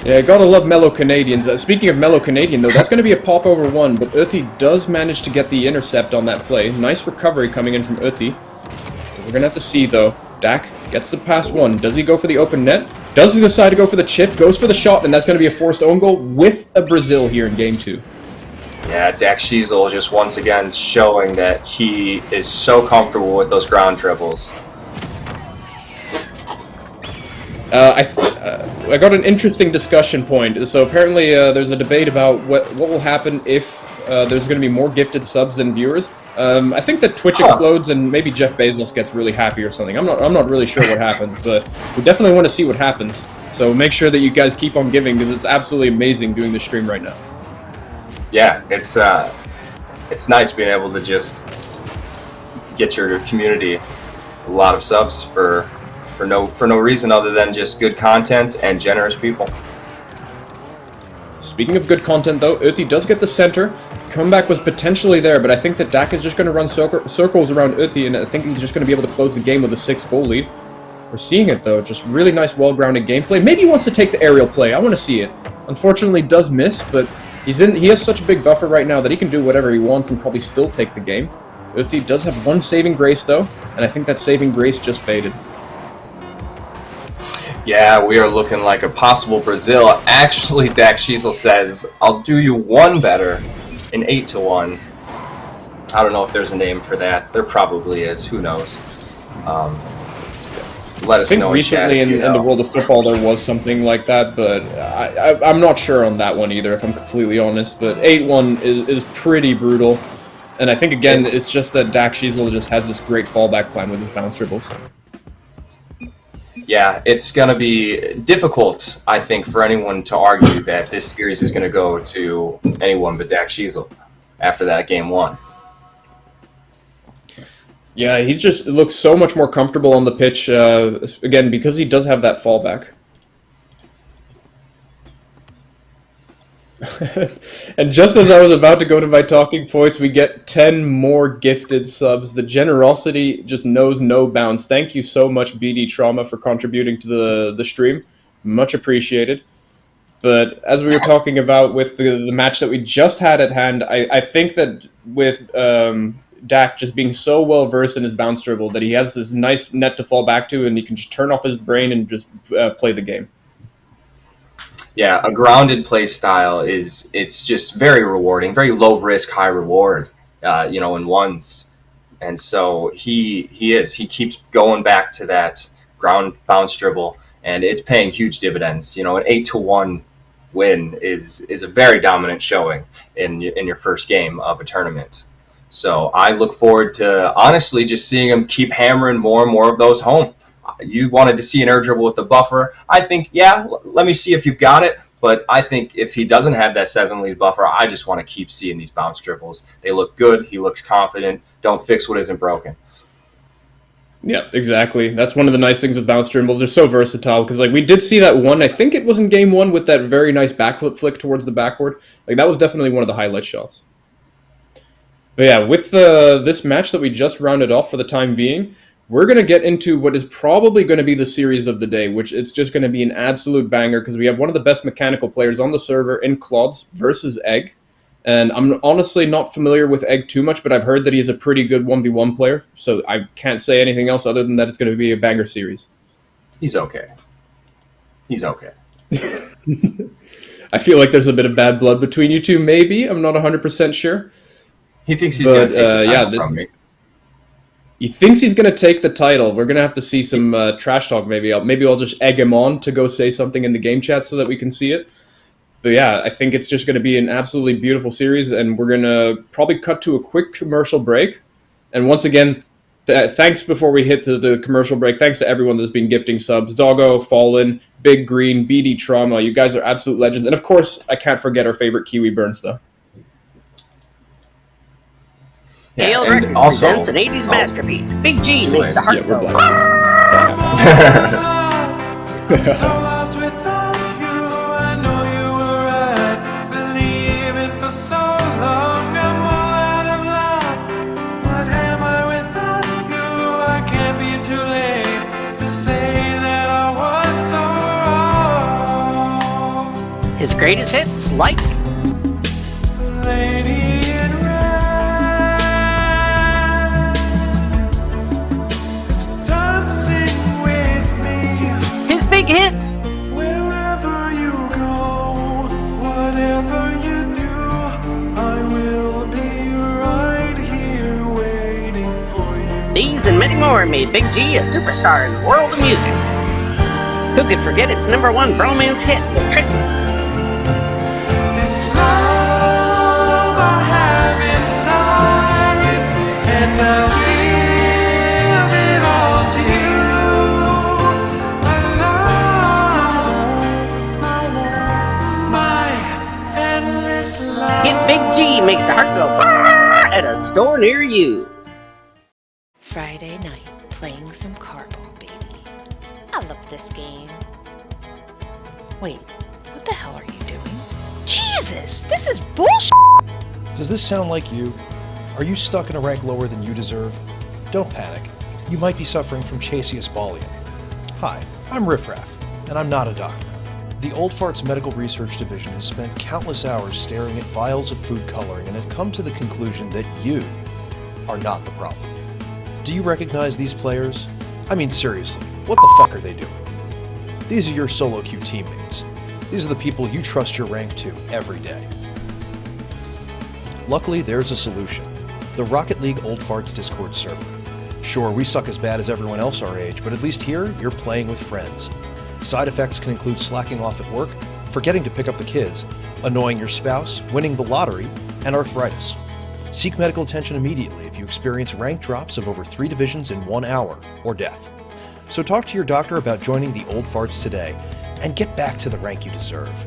Yeah, gotta love Mellow Canadians. Speaking of Mellow Canadian, though, that's going to be a pop over one, but Uti does manage to get the intercept on that play. Nice recovery coming in from Uti. We're going to have to see, though. Dak gets the pass one. Does he go for the open net? Does he decide to go for the chip? Goes for the shot, and that's going to be a forced own goal with a Brazil here in Game 2. Yeah, Dak Sheasel just once again showing that he is so comfortable with those ground dribbles. I got an interesting discussion point. So apparently there's a debate about what will happen if there's going to be more gifted subs than viewers. I think that Twitch explodes and maybe Jeff Bezos gets really happy or something. I'm not really sure what happens, but we definitely want to see what happens. So make sure that you guys keep on giving because it's absolutely amazing doing the stream right now. Yeah, it's nice being able to just get your community a lot of subs for no reason other than just good content and generous people. Speaking of good content, though, Uti does get the center. Comeback was potentially there, but I think that Dak is just going to run circles around Uti, and I think he's just going to be able to close the game with a 6-goal lead. We're seeing it, though. Just really nice, well-grounded gameplay. Maybe he wants to take the aerial play. I want to see it. Unfortunately, does miss, but he has such a big buffer right now that he can do whatever he wants and probably still take the game. Uti does have one saving grace, though, and I think that saving grace just faded. Yeah, we are looking like a possible Brazil. Actually, Dak Sheasel says, I'll do you one better, an 8-1. I don't know if there's a name for that. There probably is. Who knows? Let us know. I think recently in the world of football there was something like that, but I'm not sure on that one either, if I'm completely honest. But 8-1 is pretty brutal. And I think, again, it's just that Dak Sheasel just has this great fallback plan with his bounce dribbles. Yeah, it's going to be difficult, I think, for anyone to argue that this series is going to go to anyone but Dak Sheasel after that game 1. Yeah, it looks so much more comfortable on the pitch, again, because he does have that fallback. And just as I was about to go to my talking points, we get 10 more gifted subs. The generosity just knows no bounds. Thank you so much, BD Trauma, for contributing to the stream. Much appreciated. But as we were talking about with the match that we just had at hand, I think that with Dak just being so well versed in his bounce dribble that he has this nice net to fall back to, and he can just turn off his brain and just play the game. Yeah, a grounded play style it's just very rewarding, very low risk, high reward, in ones. And so he keeps going back to that ground bounce dribble, and it's paying huge dividends. An 8-1 win is a very dominant showing in your first game of a tournament. So I look forward to honestly just seeing him keep hammering more and more of those home. You wanted to see an air dribble with the buffer. I think, yeah, let me see if you've got it. But I think if he doesn't have that 7-lead buffer, I just want to keep seeing these bounce dribbles. They look good. He looks confident. Don't fix what isn't broken. Yeah, exactly. That's one of the nice things with bounce dribbles. They're so versatile because, we did see that one. I think it was in game 1 with that very nice backflip flick towards the backboard. That was definitely one of the highlight shots. But yeah, with this match that we just rounded off for the time being, we're going to get into what is probably going to be the series of the day, which it's just going to be an absolute banger because we have one of the best mechanical players on the server in Clods versus Egg. And I'm honestly not familiar with Egg too much, but I've heard that he's a pretty good 1v1 player, so I can't say anything else other than that it's going to be a banger series. He's okay. He's okay. I feel like there's a bit of bad blood between you two, maybe. I'm not 100% sure. He thinks he's going to take the title from me. He thinks he's going to take the title. We're going to have to see some trash talk, maybe. Maybe I'll just egg him on to go say something in the game chat so that we can see it. But yeah, I think it's just going to be an absolutely beautiful series, and we're going to probably cut to a quick commercial break. And once again, thanks before we hit to the commercial break. Thanks to everyone that's been gifting subs. Doggo, Fallen, Big Green, BD Trauma. You guys are absolute legends. And of course, I can't forget our favorite Kiwi Burns, though. Gale Records presents an 80s masterpiece. Big G makes the heart go. So long, I'm all out of love. What am I without you? I can't be too late to say that I was so wrong. His greatest hits, like Lady in Red is dancing with me. his big hit, Wherever you go, whatever you do, I will be right here waiting for you. these and many more made Big G a superstar in the world of music. Who could forget its #1 bromance hit with Trick? This love I have inside, and I'll give it all to you. My endless love. Get Big G makes the heart go "Brrr" at a store near you. Friday night, playing some cardboard, baby. I love this game. Wait, what the hell are you doing? Jesus, this is bullshit! Does this sound like you? Are you stuck in a rank lower than you deserve? Don't panic. You might be suffering from Chasius Ballian. Hi, I'm Riffraff, and I'm not a doctor. The Old Farts Medical Research Division has spent countless hours staring at vials of food coloring and have come to the conclusion that you are not the problem. Do you recognize these players? I mean, seriously, what the fuck are they doing? These are your solo queue teammates. These are the people you trust your rank to every day. Luckily, there's a solution. The Rocket League Old Farts Discord server. Sure, we suck as bad as everyone else our age, but at least here, you're playing with friends. Side effects can include slacking off at work, forgetting to pick up the kids, annoying your spouse, winning the lottery, and arthritis. Seek medical attention immediately if you experience rank drops of over 3 divisions in 1 hour, or death. So talk to your doctor about joining the Old Farts today, and get back to the rank you deserve.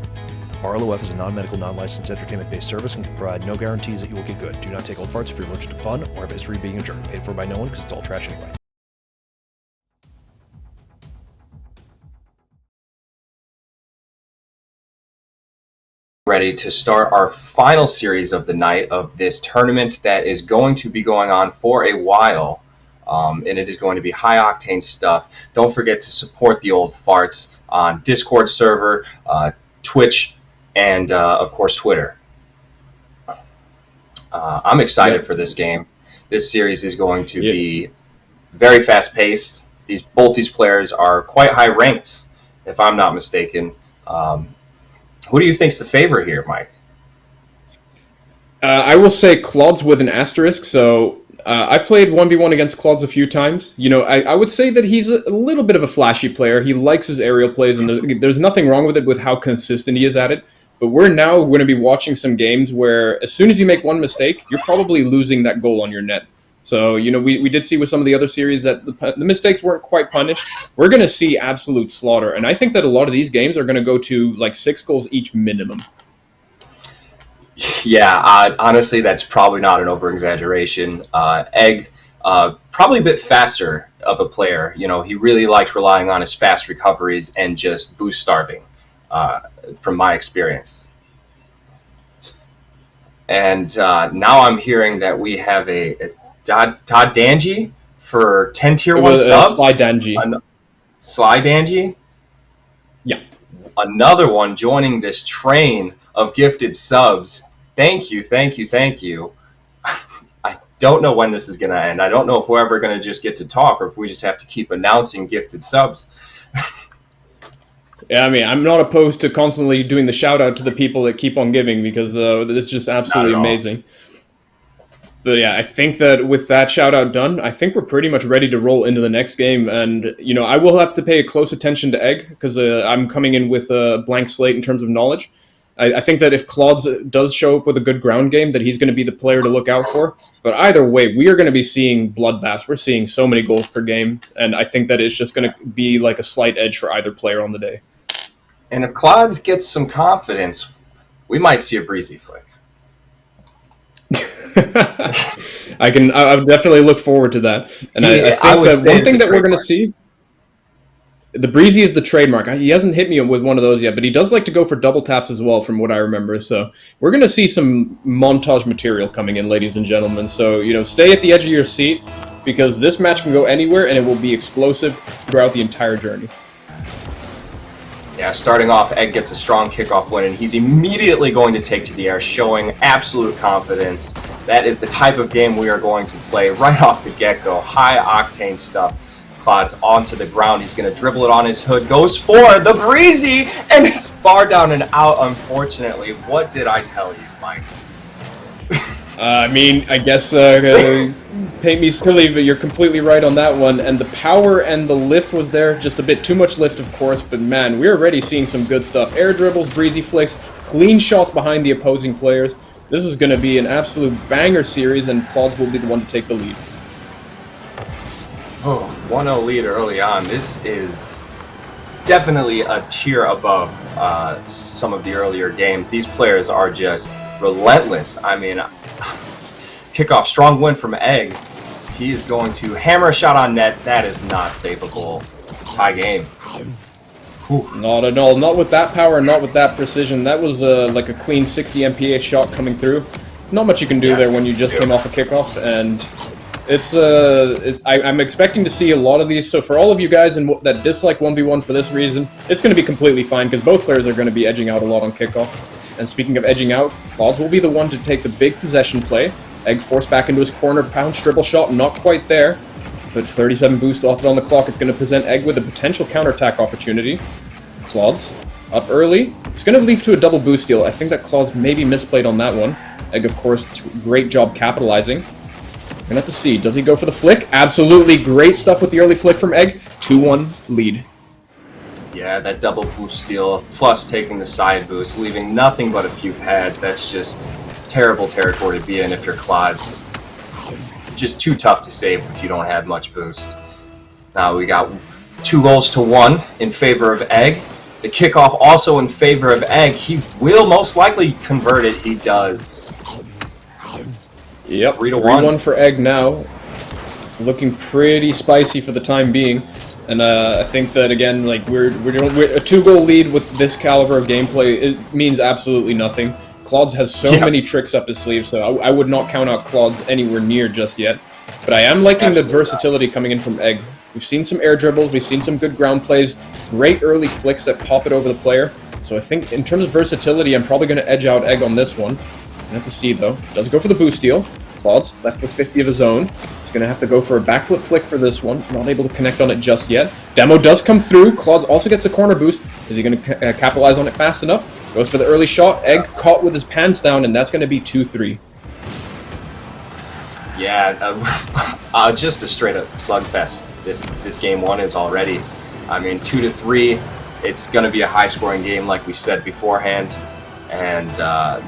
RLOF is a non-medical, non-licensed entertainment-based service and can provide no guarantees that you will get good. Do not take Old Farts if you're allergic to fun or have a history of being a jerk. Paid for by no one because it's all trash anyway. Ready to start our final series of the night of this tournament that is going to be going on for a while, and it is going to be high octane stuff. Don't forget to support the Old Farts on Discord server, Twitch, and of course Twitter. I'm excited for this game. This series is going to be very fast paced. Both these players are quite high ranked, if I'm not mistaken. Who do you think's the favorite here, Mike? I will say Claude's with an asterisk. So I've played 1v1 against Claude's a few times. You know, I would say that he's a little bit of a flashy player. He likes his aerial plays, and there's nothing wrong with it with how consistent he is at it. But we're now going to be watching some games where as soon as you make one mistake, you're probably losing that goal on your net. So, you know, we did see with some of the other series that the mistakes weren't quite punished. We're going to see absolute slaughter. And I think that a lot of these games are going to go to like 6 goals each minimum. Yeah, honestly, that's probably not an over-exaggeration. Egg, probably a bit faster of a player. You know, he really likes relying on his fast recoveries and just boost starving, from my experience. And now I'm hearing that we have a Todd Danji for 10 tier 1 subs. Sly Danji. Sly Danji? Yeah. Another one joining this train of gifted subs. Thank you, thank you, thank you. I don't know when this is going to end. I don't know if we're ever going to just get to talk or if we just have to keep announcing gifted subs. Yeah, I mean, I'm not opposed to constantly doing the shout out to the people that keep on giving because it's just absolutely Not at all. amazing. But yeah, I think that with that shout out done, I think we're pretty much ready to roll into the next game. And, you know, I will have to pay close attention to Egg because I'm coming in with a blank slate in terms of knowledge. I think that if Claude does show up with a good ground game, that he's going to be the player to look out for. But either way, we are going to be seeing bloodbaths. We're seeing so many goals per game. And I think that it's just going to be like a slight edge for either player on the day. And if Claude gets some confidence, we might see a breezy flick. I would definitely look forward to that. And I think that one thing that we're going to see, the breezy is the trademark. He hasn't hit me with one of those yet, but he does like to go for double taps as well, from what I remember. So we're going to see some montage material coming in, ladies and gentlemen. So, you know, stay at the edge of your seat because this match can go anywhere and it will be explosive throughout the entire journey. Yeah, starting off, Egg gets a strong kickoff win, and he's immediately going to take to the air, showing absolute confidence. That is the type of game we are going to play right off the get-go. High-octane stuff. Claude's onto the ground. He's going to dribble it on his hood. Goes for the breezy, and it's far down and out, unfortunately. What did I tell you, Mike? I mean, I guess paint me silly, but you're completely right on that one. And the power and the lift was there. Just a bit too much lift, of course. But man, we're already seeing some good stuff. Air dribbles, breezy flicks, clean shots behind the opposing players. This is going to be an absolute banger series, and Claude will be the one to take the lead. Oh, 1-0 lead early on. This is definitely a tier above some of the earlier games. These players are just relentless. I mean, kickoff, strong win from Egg. He is going to hammer a shot on net. That is not savable. Tie game. Whew. Not at all. Not with that power, not with that precision. That was like a clean 60 MPA shot coming through. Not much you can do there when you just came off a kickoff, and I'm expecting to see a lot of these. So for all of you guys that dislike 1v1 for this reason, it's going to be completely fine because both players are going to be edging out a lot on kickoff. And speaking of edging out, Claude will be the one to take the big possession play. Egg forced back into his corner, bounce dribble shot, not quite there. But 37 boost off it on the clock. It's going to present Egg with a potential counterattack opportunity. Claude's up early. It's going to lead to a double boost steal. I think that Claude's maybe misplayed on that one. Egg, of course, great job capitalizing. We're going to have to see. Does he go for the flick? Absolutely great stuff with the early flick from Egg. 2-1 lead. Yeah, that double boost steal, plus taking the side boost, leaving nothing but a few pads. That's just terrible territory to be in if your Claude's just too tough to save if you don't have much boost. Now we got 2-1 in favor of Egg. The kickoff also in favor of Egg. He will most likely convert it. He does. Yep, 3-1. 3-1 for Egg now. Looking pretty spicy for the time being. And I think that, again, like we're a 2-goal lead with this caliber of gameplay, it means absolutely nothing. Claude's has so many tricks up his sleeve, so I would not count out Claude's anywhere near just yet. But I am liking the versatility coming in from Egg. We've seen some air dribbles, we've seen some good ground plays, great early flicks that pop it over the player. So I think in terms of versatility, I'm probably going to edge out Egg on this one. I have to see, though. Does go for the boost steal. Claude's left with 50 of his own. Going to have to go for a backflip flick for this one. Not able to connect on it just yet. Demo does come through. Claude also gets the corner boost. Is he going to capitalize on it fast enough? Goes for the early shot. Egg caught with his pants down, and that's going to be 2-3. Yeah, just a straight-up slugfest. This game one is already. I mean, 2-3. It's going to be a high-scoring game, like we said beforehand. And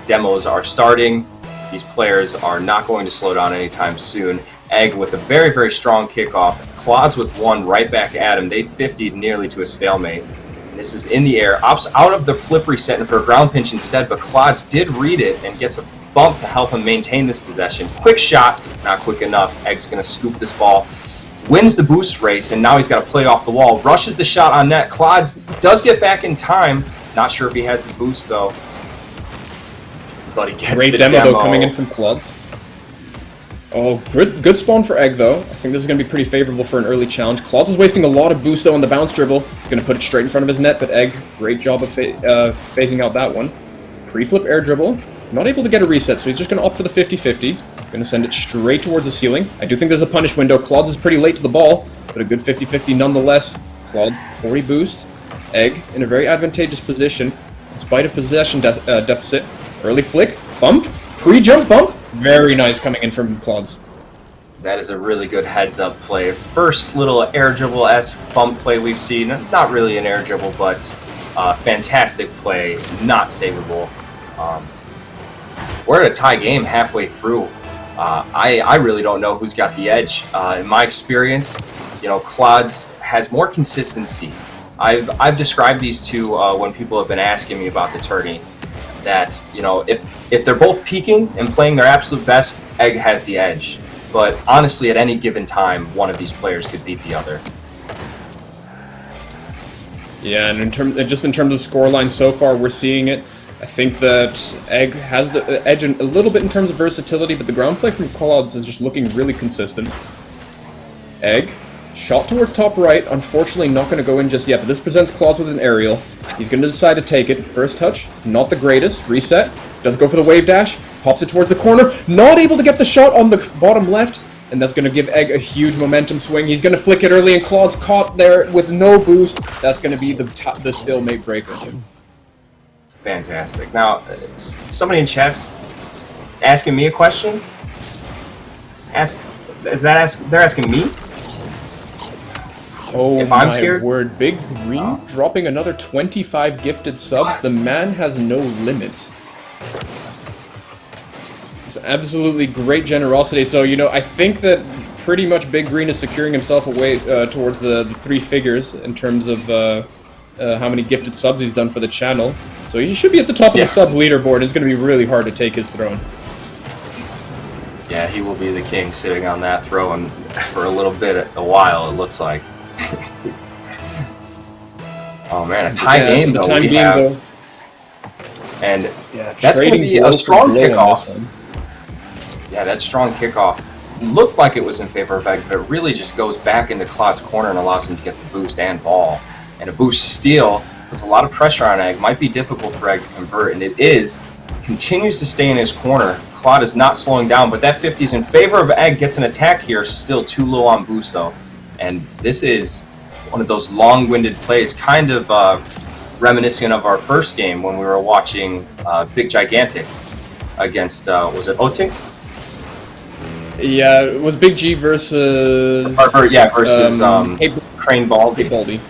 demos are starting. These players are not going to slow down anytime soon. Egg with a very, very strong kickoff. Claude's with one right back at him. They 50'd nearly to a stalemate. This is in the air. Opts out of the flip reset and for a ground pinch instead, but Claude's did read it and gets a bump to help him maintain this possession. Quick shot, not quick enough. Egg's going to scoop this ball. Wins the boost race, and now he's got to play off the wall. Rushes the shot on net. Claude's does get back in time. Not sure if he has the boost, though. But he gets great the demo, though, coming in from Claude. Oh, good spawn for Egg, though. I think this is going to be pretty favorable for an early challenge. Claude is wasting a lot of boost, though, on the bounce dribble. He's going to put it straight in front of his net, but Egg, great job of phasing out that one. Pre-flip air dribble. Not able to get a reset, so he's just going to opt for the 50-50. Going to send it straight towards the ceiling. I do think there's a punish window. Claude is pretty late to the ball, but a good 50-50 nonetheless. Claude, 40 boost. Egg in a very advantageous position, in spite of possession deficit. Early flick, bump, pre-jump bump. Very nice coming in from Claude's. That is a really good heads-up play. First little air dribble-esque bump play we've seen. Not really an air dribble, but fantastic play, not savable. We're at a tie game halfway through. I really don't know who's got the edge. In my experience, Claude's has more consistency. I've described these two when people have been asking me about the tourney. That if they're both peaking and playing their absolute best, Egg has the edge. But honestly, at any given time, one of these players could beat the other. Yeah, and in terms of scoreline so far, we're seeing it. I think that Egg has the edge a little bit in terms of versatility, but the ground play from Claude's is just looking really consistent. Egg, shot towards top right, unfortunately not going to go in just yet, but this presents Claude's with an aerial. He's going to decide to take it. First touch, not the greatest. Reset, does go for the wave dash, pops it towards the corner, not able to get the shot on the bottom left, and that's going to give Egg a huge momentum swing. He's going to flick it early, and Claude's caught there with no boost. That's going to be the stalemate breaker. Fantastic. Now, somebody in chat's asking me a question. They're asking me? Oh if I'm my scared? word. Big Green dropping another 25 gifted subs. The man has no limits. It's absolutely great generosity. So, I think that pretty much Big Green is securing himself away towards the 3 figures in terms of how many gifted subs he's done for the channel. So he should be at the top of the sub leaderboard. It's going to be really hard to take his throne. Yeah, he will be the king sitting on that throne for a while, it looks like. Oh man, a tie game though. And that's going to be a strong kickoff. Yeah, that strong kickoff looked like it was in favor of Egg, but it really just goes back into Claude's corner and allows him to get the boost and ball. And a boost steal puts a lot of pressure on Egg. Might be difficult for Egg to convert, and it is. Continues to stay in his corner. Claude is not slowing down, but that 50 is in favor of Egg. Gets an attack here, still too low on boost though. And this is one of those long-winded plays, kind of reminiscent of our first game when we were watching Big Gigantic against, was it Oting? Yeah, it was Big G versus... versus Crane Baldy. Cape Baldy.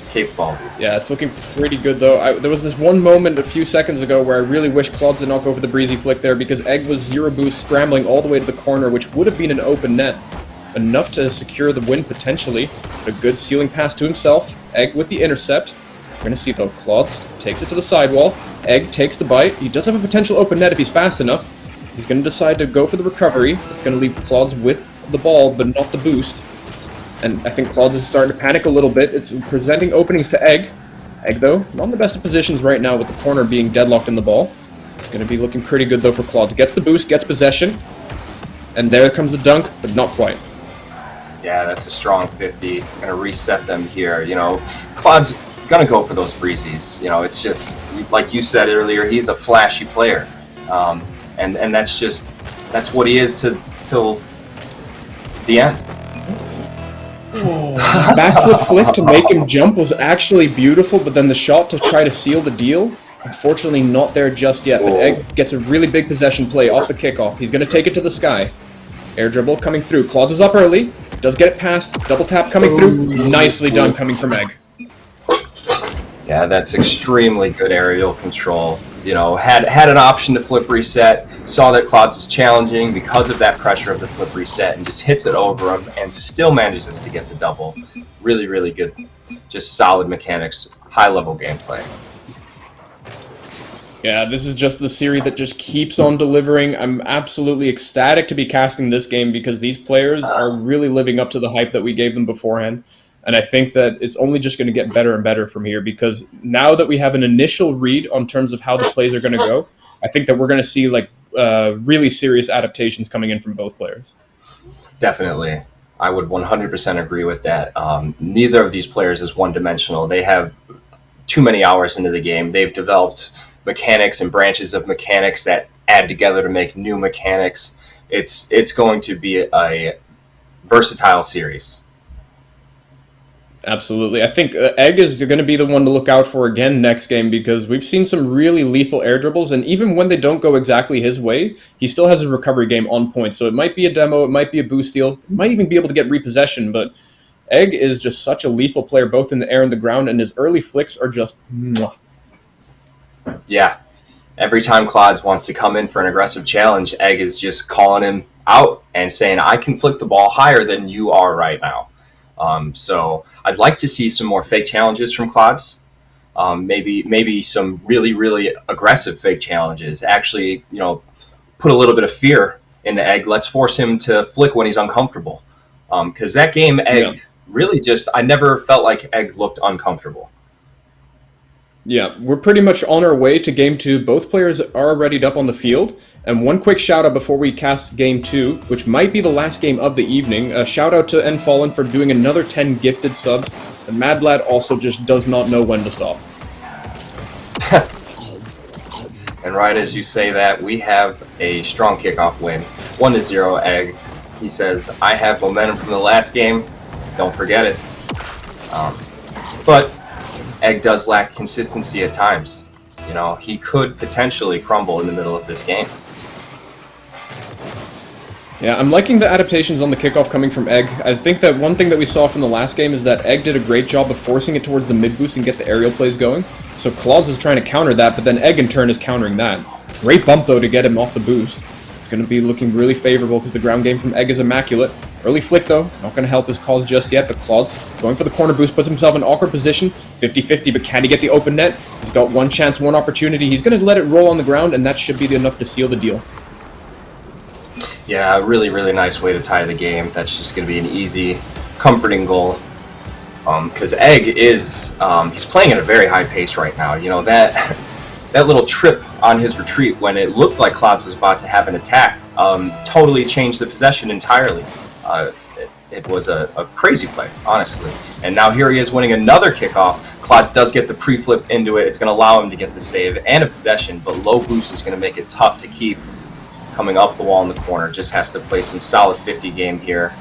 Cape Baldy. Yeah, it's looking pretty good though. There was this one moment a few seconds ago where I really wish Claude did not go for the breezy flick there because Egg was 0 boost scrambling all the way to the corner, which would have been an open net. Enough to secure the win potentially. A good ceiling pass to himself. Egg with the intercept. We're going to see though. Claude takes it to the sidewall. Egg takes the bite. He does have a potential open net if he's fast enough. He's going to decide to go for the recovery. It's going to leave Claude with the ball, but not the boost. And I think Claude is starting to panic a little bit. It's presenting openings to Egg. Egg, though, not in the best of positions right now with the corner being deadlocked in the ball. It's going to be looking pretty good, though, for Claude. Gets the boost, gets possession. And there comes the dunk, but not quite. Yeah, that's a strong 50. Going to reset them here. Claude's going to go for those breezies. It's just, like you said earlier, he's a flashy player. And that's what he is till the end. Backflip flick to make him jump was actually beautiful, but then the shot to try to seal the deal, unfortunately not there just yet. But Egg gets a really big possession play off the kickoff. He's going to take it to the sky. Air dribble coming through. Claude is up early. Does get it past. Double tap coming through. Nicely done coming from Egg. Yeah, that's extremely good aerial control. Had an option to flip reset, saw that Claude's was challenging because of that pressure of the flip reset, and just hits it over him and still manages to get the double. Really, really good. Just solid mechanics, high-level gameplay. Yeah, this is just the series that just keeps on delivering. I'm absolutely ecstatic to be casting this game because these players are really living up to the hype that we gave them beforehand. And I think that it's only just going to get better and better from here because now that we have an initial read on terms of how the plays are going to go, I think that we're going to see really serious adaptations coming in from both players. Definitely. I would 100% agree with that. Neither of these players is one-dimensional. They have too many hours into the game. They've developed mechanics and branches of mechanics that add together to make new mechanics. It's going to be a versatile series. Absolutely. I think Egg is going to be the one to look out for again next game because we've seen some really lethal air dribbles, and even when they don't go exactly his way, he still has a recovery game on point. So it might be a demo, it might be a boost steal, it might even be able to get repossession, but Egg is just such a lethal player both in the air and the ground, and his early flicks are just mwah. Yeah. Every time Clods wants to come in for an aggressive challenge, Egg is just calling him out and saying, I can flick the ball higher than you are right now. So I'd like to see some more fake challenges from Clods. Maybe some really, really aggressive fake challenges. Actually, put a little bit of fear in the Egg. Let's force him to flick when he's uncomfortable. Because that game, Egg, really I never felt like Egg looked uncomfortable. Yeah, we're pretty much on our way to Game 2. Both players are readied up on the field. And one quick shout-out before we cast Game 2, which might be the last game of the evening. A shout-out to Enfallen for doing another 10 gifted subs. And Mad Lad also just does not know when to stop. And right as you say that, we have a strong kickoff win. 1-0 Egg. He says, I have momentum from the last game. Don't forget it. But Egg does lack consistency at times. He could potentially crumble in the middle of this game. Yeah, I'm liking the adaptations on the kickoff coming from Egg. I think that one thing that we saw from the last game is that Egg did a great job of forcing it towards the mid-boost and get the aerial plays going. So Claudes is trying to counter that, but then Egg in turn is countering that. Great bump, though, to get him off the boost. It's going to be looking really favorable because the ground game from Egg is immaculate. Early flick, though, not going to help his cause just yet, but Claudes going for the corner boost, puts himself in an awkward position. 50-50, but can he get the open net? He's got one chance, one opportunity. He's going to let it roll on the ground, and that should be enough to seal the deal. Yeah, really, really nice way to tie the game. That's just going to be an easy, comforting goal. Because Egg is, he's playing at a very high pace right now. That little trip on his retreat when it looked like Clods was about to have an attack totally changed the possession entirely. It was a crazy play, honestly. And now here he is winning another kickoff. Clods does get the pre-flip into it. It's going to allow him to get the save and a possession, but low boost is going to make it tough to keep coming up the wall in the corner. Just has to play some solid 50 game here.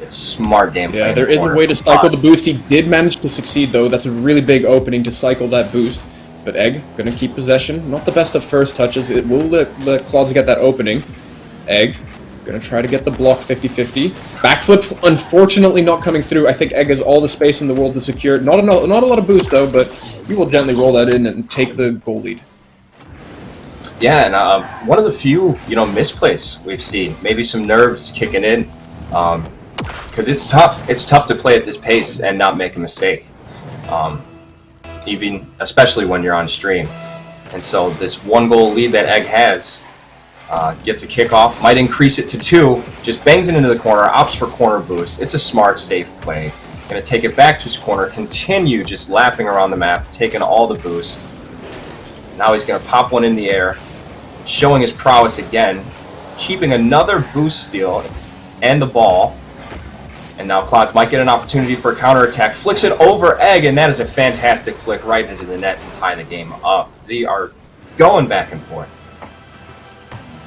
It's smart game. Yeah, there is a way to cycle the boost. He did manage to succeed, though. That's a really big opening to cycle that boost. But Egg going to keep possession. Not the best of first touches. It will let Claudes get that opening. Egg going to try to get the block 50-50. Backflip, unfortunately, not coming through. I think Egg has all the space in the world to secure it. Not a lot of boost, though, but he will gently roll that in and take the goal lead. Yeah, and one of the few, misplays we've seen. Maybe some nerves kicking in. Because it's tough. It's tough to play at this pace and not make a mistake. Especially when you're on stream. And so this 1-goal lead that Egg has gets a kickoff, might increase it to 2, just bangs it into the corner, opts for corner boost. It's a smart, safe play. Going to take it back to his corner, continue just lapping around the map, taking all the boost. Now he's going to pop one in the air, showing his prowess again, keeping another boost steal and the ball. And now Claudes might get an opportunity for a counterattack. Flicks it over Egg, and that is a fantastic flick right into the net to tie the game up. They are going back and forth.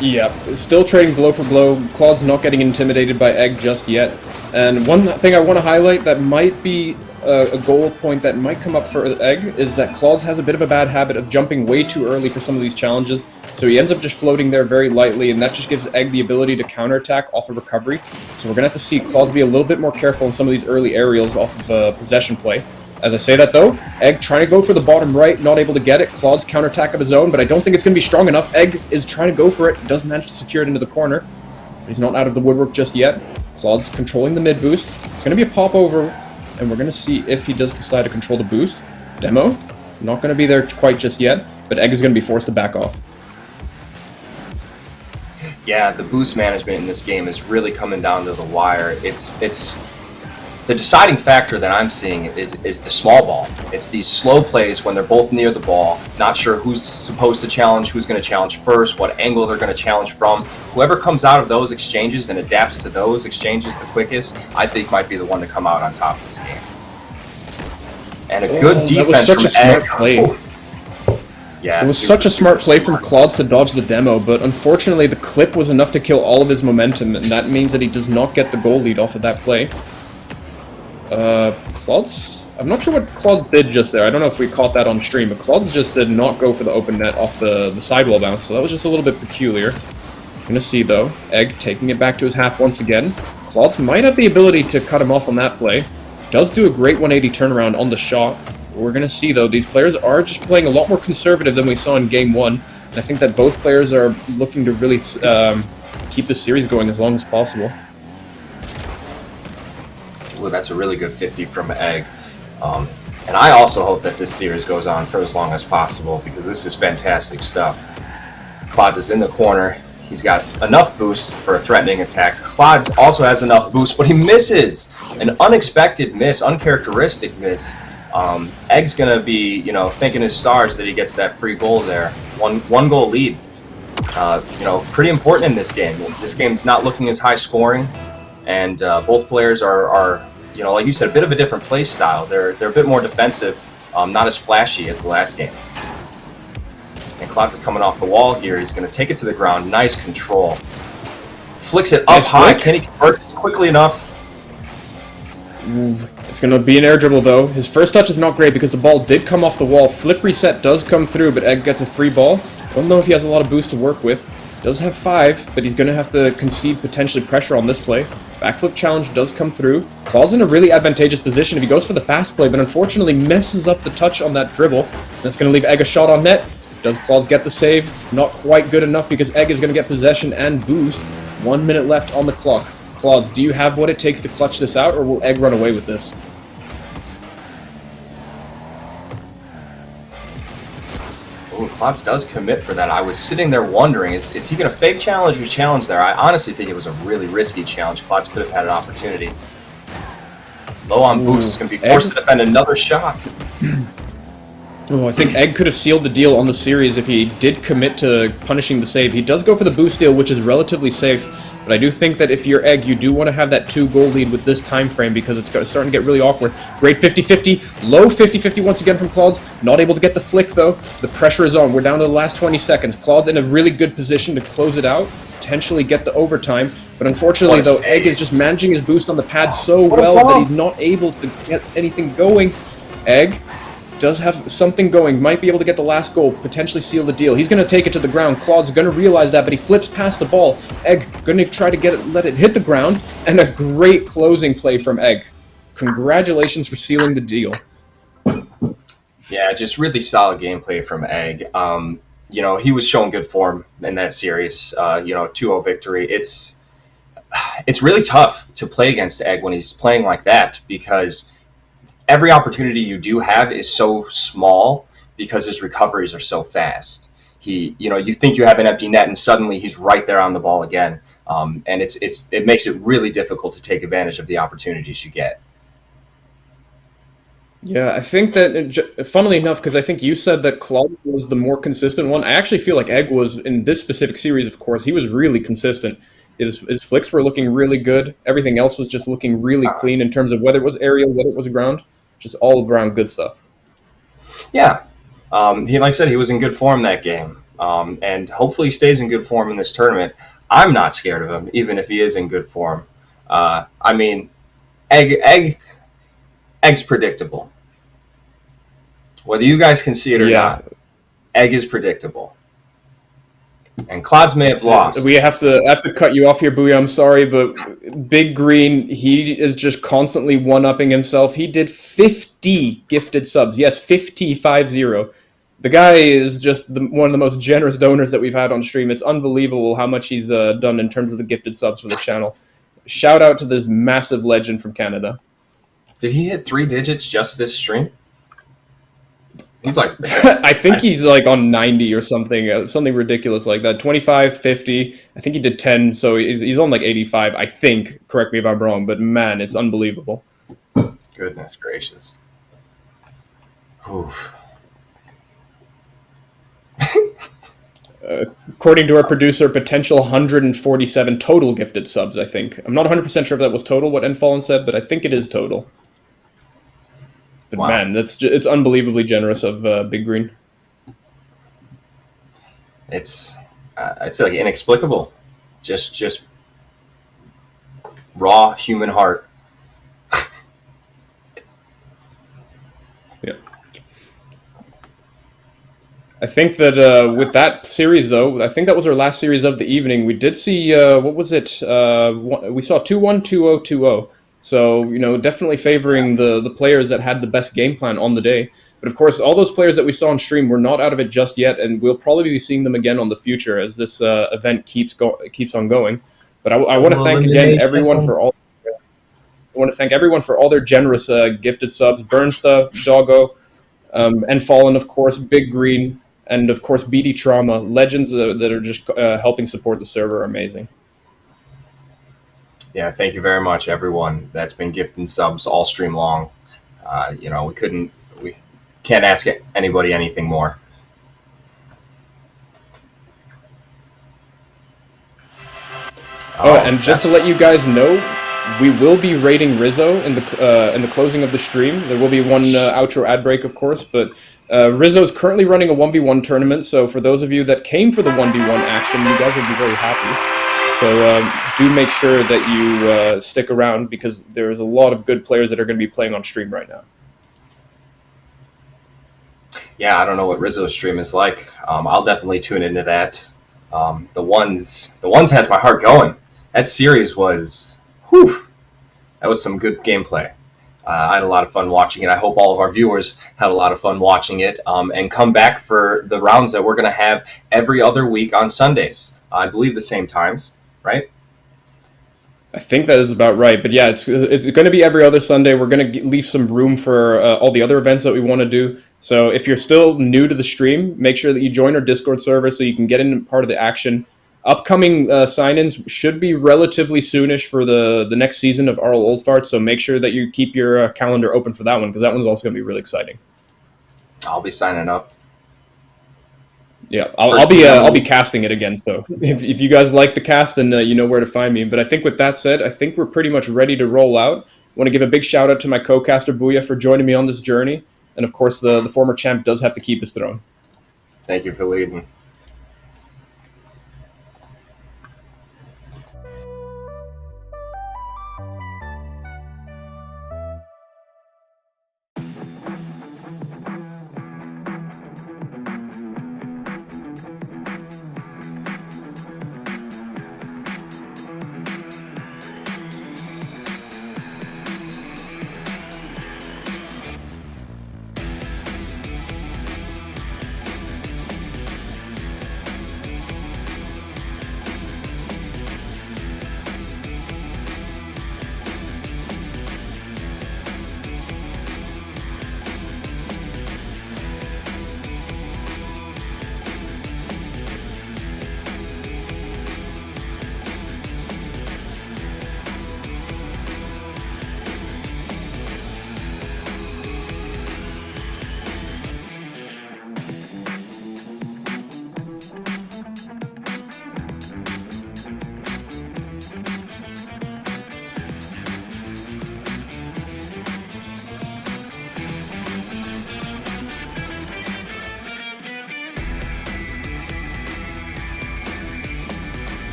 Yeah, still trading blow for blow. Claude's not getting intimidated by Egg just yet. And one thing I want to highlight that might be a goal point that might come up for Egg is that Claudes has a bit of a bad habit of jumping way too early for some of these challenges. So he ends up just floating there very lightly, and that just gives Egg the ability to counterattack off of recovery. So we're going to have to see Claudes be a little bit more careful in some of these early aerials off of possession play. As I say that, though, Egg trying to go for the bottom right, not able to get it. Claudes counterattack of his own, but I don't think it's going to be strong enough. Egg is trying to go for it, does manage to secure it into the corner. He's not out of the woodwork just yet. Claudes controlling the mid boost. It's going to be a pop over, and we're going to see if he does decide to control the boost. Demo, not going to be there quite just yet, but Egg is going to be forced to back off. Yeah, the boost management in this game is really coming down to the wire. It's the deciding factor that I'm seeing is the small ball. It's these slow plays when they're both near the ball, not sure who's supposed to challenge, who's going to challenge first, what angle they're going to challenge from. Whoever comes out of those exchanges and adapts to those exchanges the quickest, I think might be the one to come out on top of this game. And a good defense from Egg. Yeah, It was super, such a smart super play from smart. Claude to dodge the demo, but unfortunately the clip was enough to kill all of his momentum, and that means that he does not get the goal lead off of that play. Claude's... I'm not sure what Claude did just there. I don't know if we caught that on stream, but Claude just did not go for the open net off the sidewall bounce, so that was just a little bit peculiar. Gonna see, though, Egg taking it back to his half once again. Claude might have the ability to cut him off on that play. Does do a great 180 turnaround on the shot. We're going to see, though, these players are just playing a lot more conservative than we saw in Game 1. And I think that both players are looking to really keep the series going as long as possible. Well, that's a really good 50 from Egg. And I also hope that this series goes on for as long as possible, because this is fantastic stuff. Claude is in the corner. He's got enough boost for a threatening attack. Claude also has enough boost, but he misses. An unexpected miss, uncharacteristic miss. Egg's gonna be, thanking his stars that he gets that free goal there. One goal lead. Pretty important in this game. This game's not looking as high scoring, and both players are like you said, a bit of a different play style. They're a bit more defensive, not as flashy as the last game. And Claude is coming off the wall here. He's going to take it to the ground. Nice control. Flicks it up Nice high. flick. Can he convert it quickly enough? It's going to be an air dribble, though. His first touch is not great because the ball did come off the wall. Flip reset does come through, but Egg gets a free ball. Don't know if he has a lot of boost to work with. Does have 5, but he's going to have to concede potentially pressure on this play. Backflip challenge does come through. Claude's in a really advantageous position if he goes for the fast play, but unfortunately messes up the touch on that dribble. That's going to leave Egg a shot on net. Does Claude get the save? Not quite good enough because Egg is going to get possession and boost. 1 minute left on the clock. Claude, do you have what it takes to clutch this out, or will Egg run away with this? Ooh, Claude does commit for that. I was sitting there wondering, is he going to fake challenge or challenge there? I honestly think it was a really risky challenge. Claude could have had an opportunity. Low on boost. Is going to be forced to defend another shot. Oh, I think Egg could have sealed the deal on the series if he did commit to punishing the save. He does go for the boost deal, which is relatively safe, but I do think that if you're Egg, you do want to have that 2-goal lead with this time frame because it's starting to get really awkward. Great 50-50, low 50-50 once again from Claude. Not able to get the flick, though. The pressure is on. We're down to the last 20 seconds. Claude's in a really good position to close it out, potentially get the overtime, but unfortunately, though, Egg is just managing his boost on the pad so well that he's not able to get anything going. Egg does have something going, might be able to get the last goal, potentially seal the deal. He's going to take it to the ground. Claude's going to realize that, but he flips past the ball. Egg going to try to let it hit the ground, and a great closing play from Egg. Congratulations for sealing the deal. Yeah, just really solid gameplay from Egg. He was showing good form in that series. 2-0 victory. It's really tough to play against Egg when he's playing like that because every opportunity you do have is so small because his recoveries are so fast. You think you have an empty net and suddenly he's right there on the ball again. And it makes it really difficult to take advantage of the opportunities you get. Yeah, I think that, funnily enough, because I think you said that Claude was the more consistent one, I actually feel like Egg was, in this specific series, of course, he was really consistent. His flicks were looking really good. Everything else was just looking really clean in terms of whether it was aerial, whether it was ground. Just all around good stuff. Yeah. Like I said, he was in good form that game. And hopefully he stays in good form in this tournament. I'm not scared of him, even if he is in good form. Egg's predictable. Whether you guys can see it or not, Egg is predictable. And Claude may have lost. We have to cut you off here, Booyah. I'm sorry, but Big Green, he is just constantly one-upping himself. He did 50 gifted subs. Yes, 50. The guy is just one of the most generous donors that we've had on stream. It's unbelievable how much he's done in terms of the gifted subs for the channel. Shout out to this massive legend from Canada. Did he hit 3 digits just this stream? He's like, I think he's like on 90 or something, something ridiculous like that. 25, 50. I think he did 10, so he's on like 85. I think. Correct me if I'm wrong, but man, it's unbelievable. Goodness gracious. Oof. According to our producer, potential 147 total gifted subs. I think. I'm not 100% sure if that was total. What Enfallen said, but I think it is total. But wow. Man, it's unbelievably generous of Big Green. It's like inexplicable, just raw human heart. Yeah. I think that with that series, though, I think that was our last series of the evening. We did see what was it? We saw 2-1, 2-0, 2-0. So definitely favoring the players that had the best game plan on the day. But of course, all those players that we saw on stream were not out of it just yet, and we'll probably be seeing them again on the future as this event keeps on going. But I want to Double thank again elimination. everyone for all. I want to thank everyone for all their generous gifted subs. Burnsta, Doggo, and Fallen, of course, Big Green, and of course BD Trauma, legends that are just helping support the server are amazing. Yeah, thank you very much, everyone that's been gifting subs all stream long. We can't ask anybody anything more. And just to let you guys know, we will be rating Rizzo in the closing of the stream. There will be one outro ad break, of course, but Rizzo is currently running a 1v1 tournament, so for those of you that came for the 1v1 action, you guys will be very happy. So do make sure that you stick around because there's a lot of good players that are going to be playing on stream right now. Yeah, I don't know what Rizzo's stream is like. I'll definitely tune into that. The ones has my heart going. That series was, that was some good gameplay. I had a lot of fun watching it. I hope all of our viewers had a lot of fun watching it, and come back for the rounds that we're going to have every other week on Sundays. I believe the same times, right? I think that is about right, but yeah, it's going to be every other Sunday. We're going to leave some room for all the other events that we want to do. So if you're still new to the stream, make sure that you join our Discord server so you can get in part of the action. Upcoming sign-ins should be relatively soonish for the next season of Arl Old Farts, so make sure that you keep your calendar open for that one because that one's also going to be really exciting. I'll be signing up. Yeah, I'll be casting it again. So if you guys like the cast, then you know where to find me. But I think with that said, I think we're pretty much ready to roll out. I want to give a big shout out to my co-caster Booyah for joining me on this journey, and of course the former champ does have to keep his throne. Thank you for leading.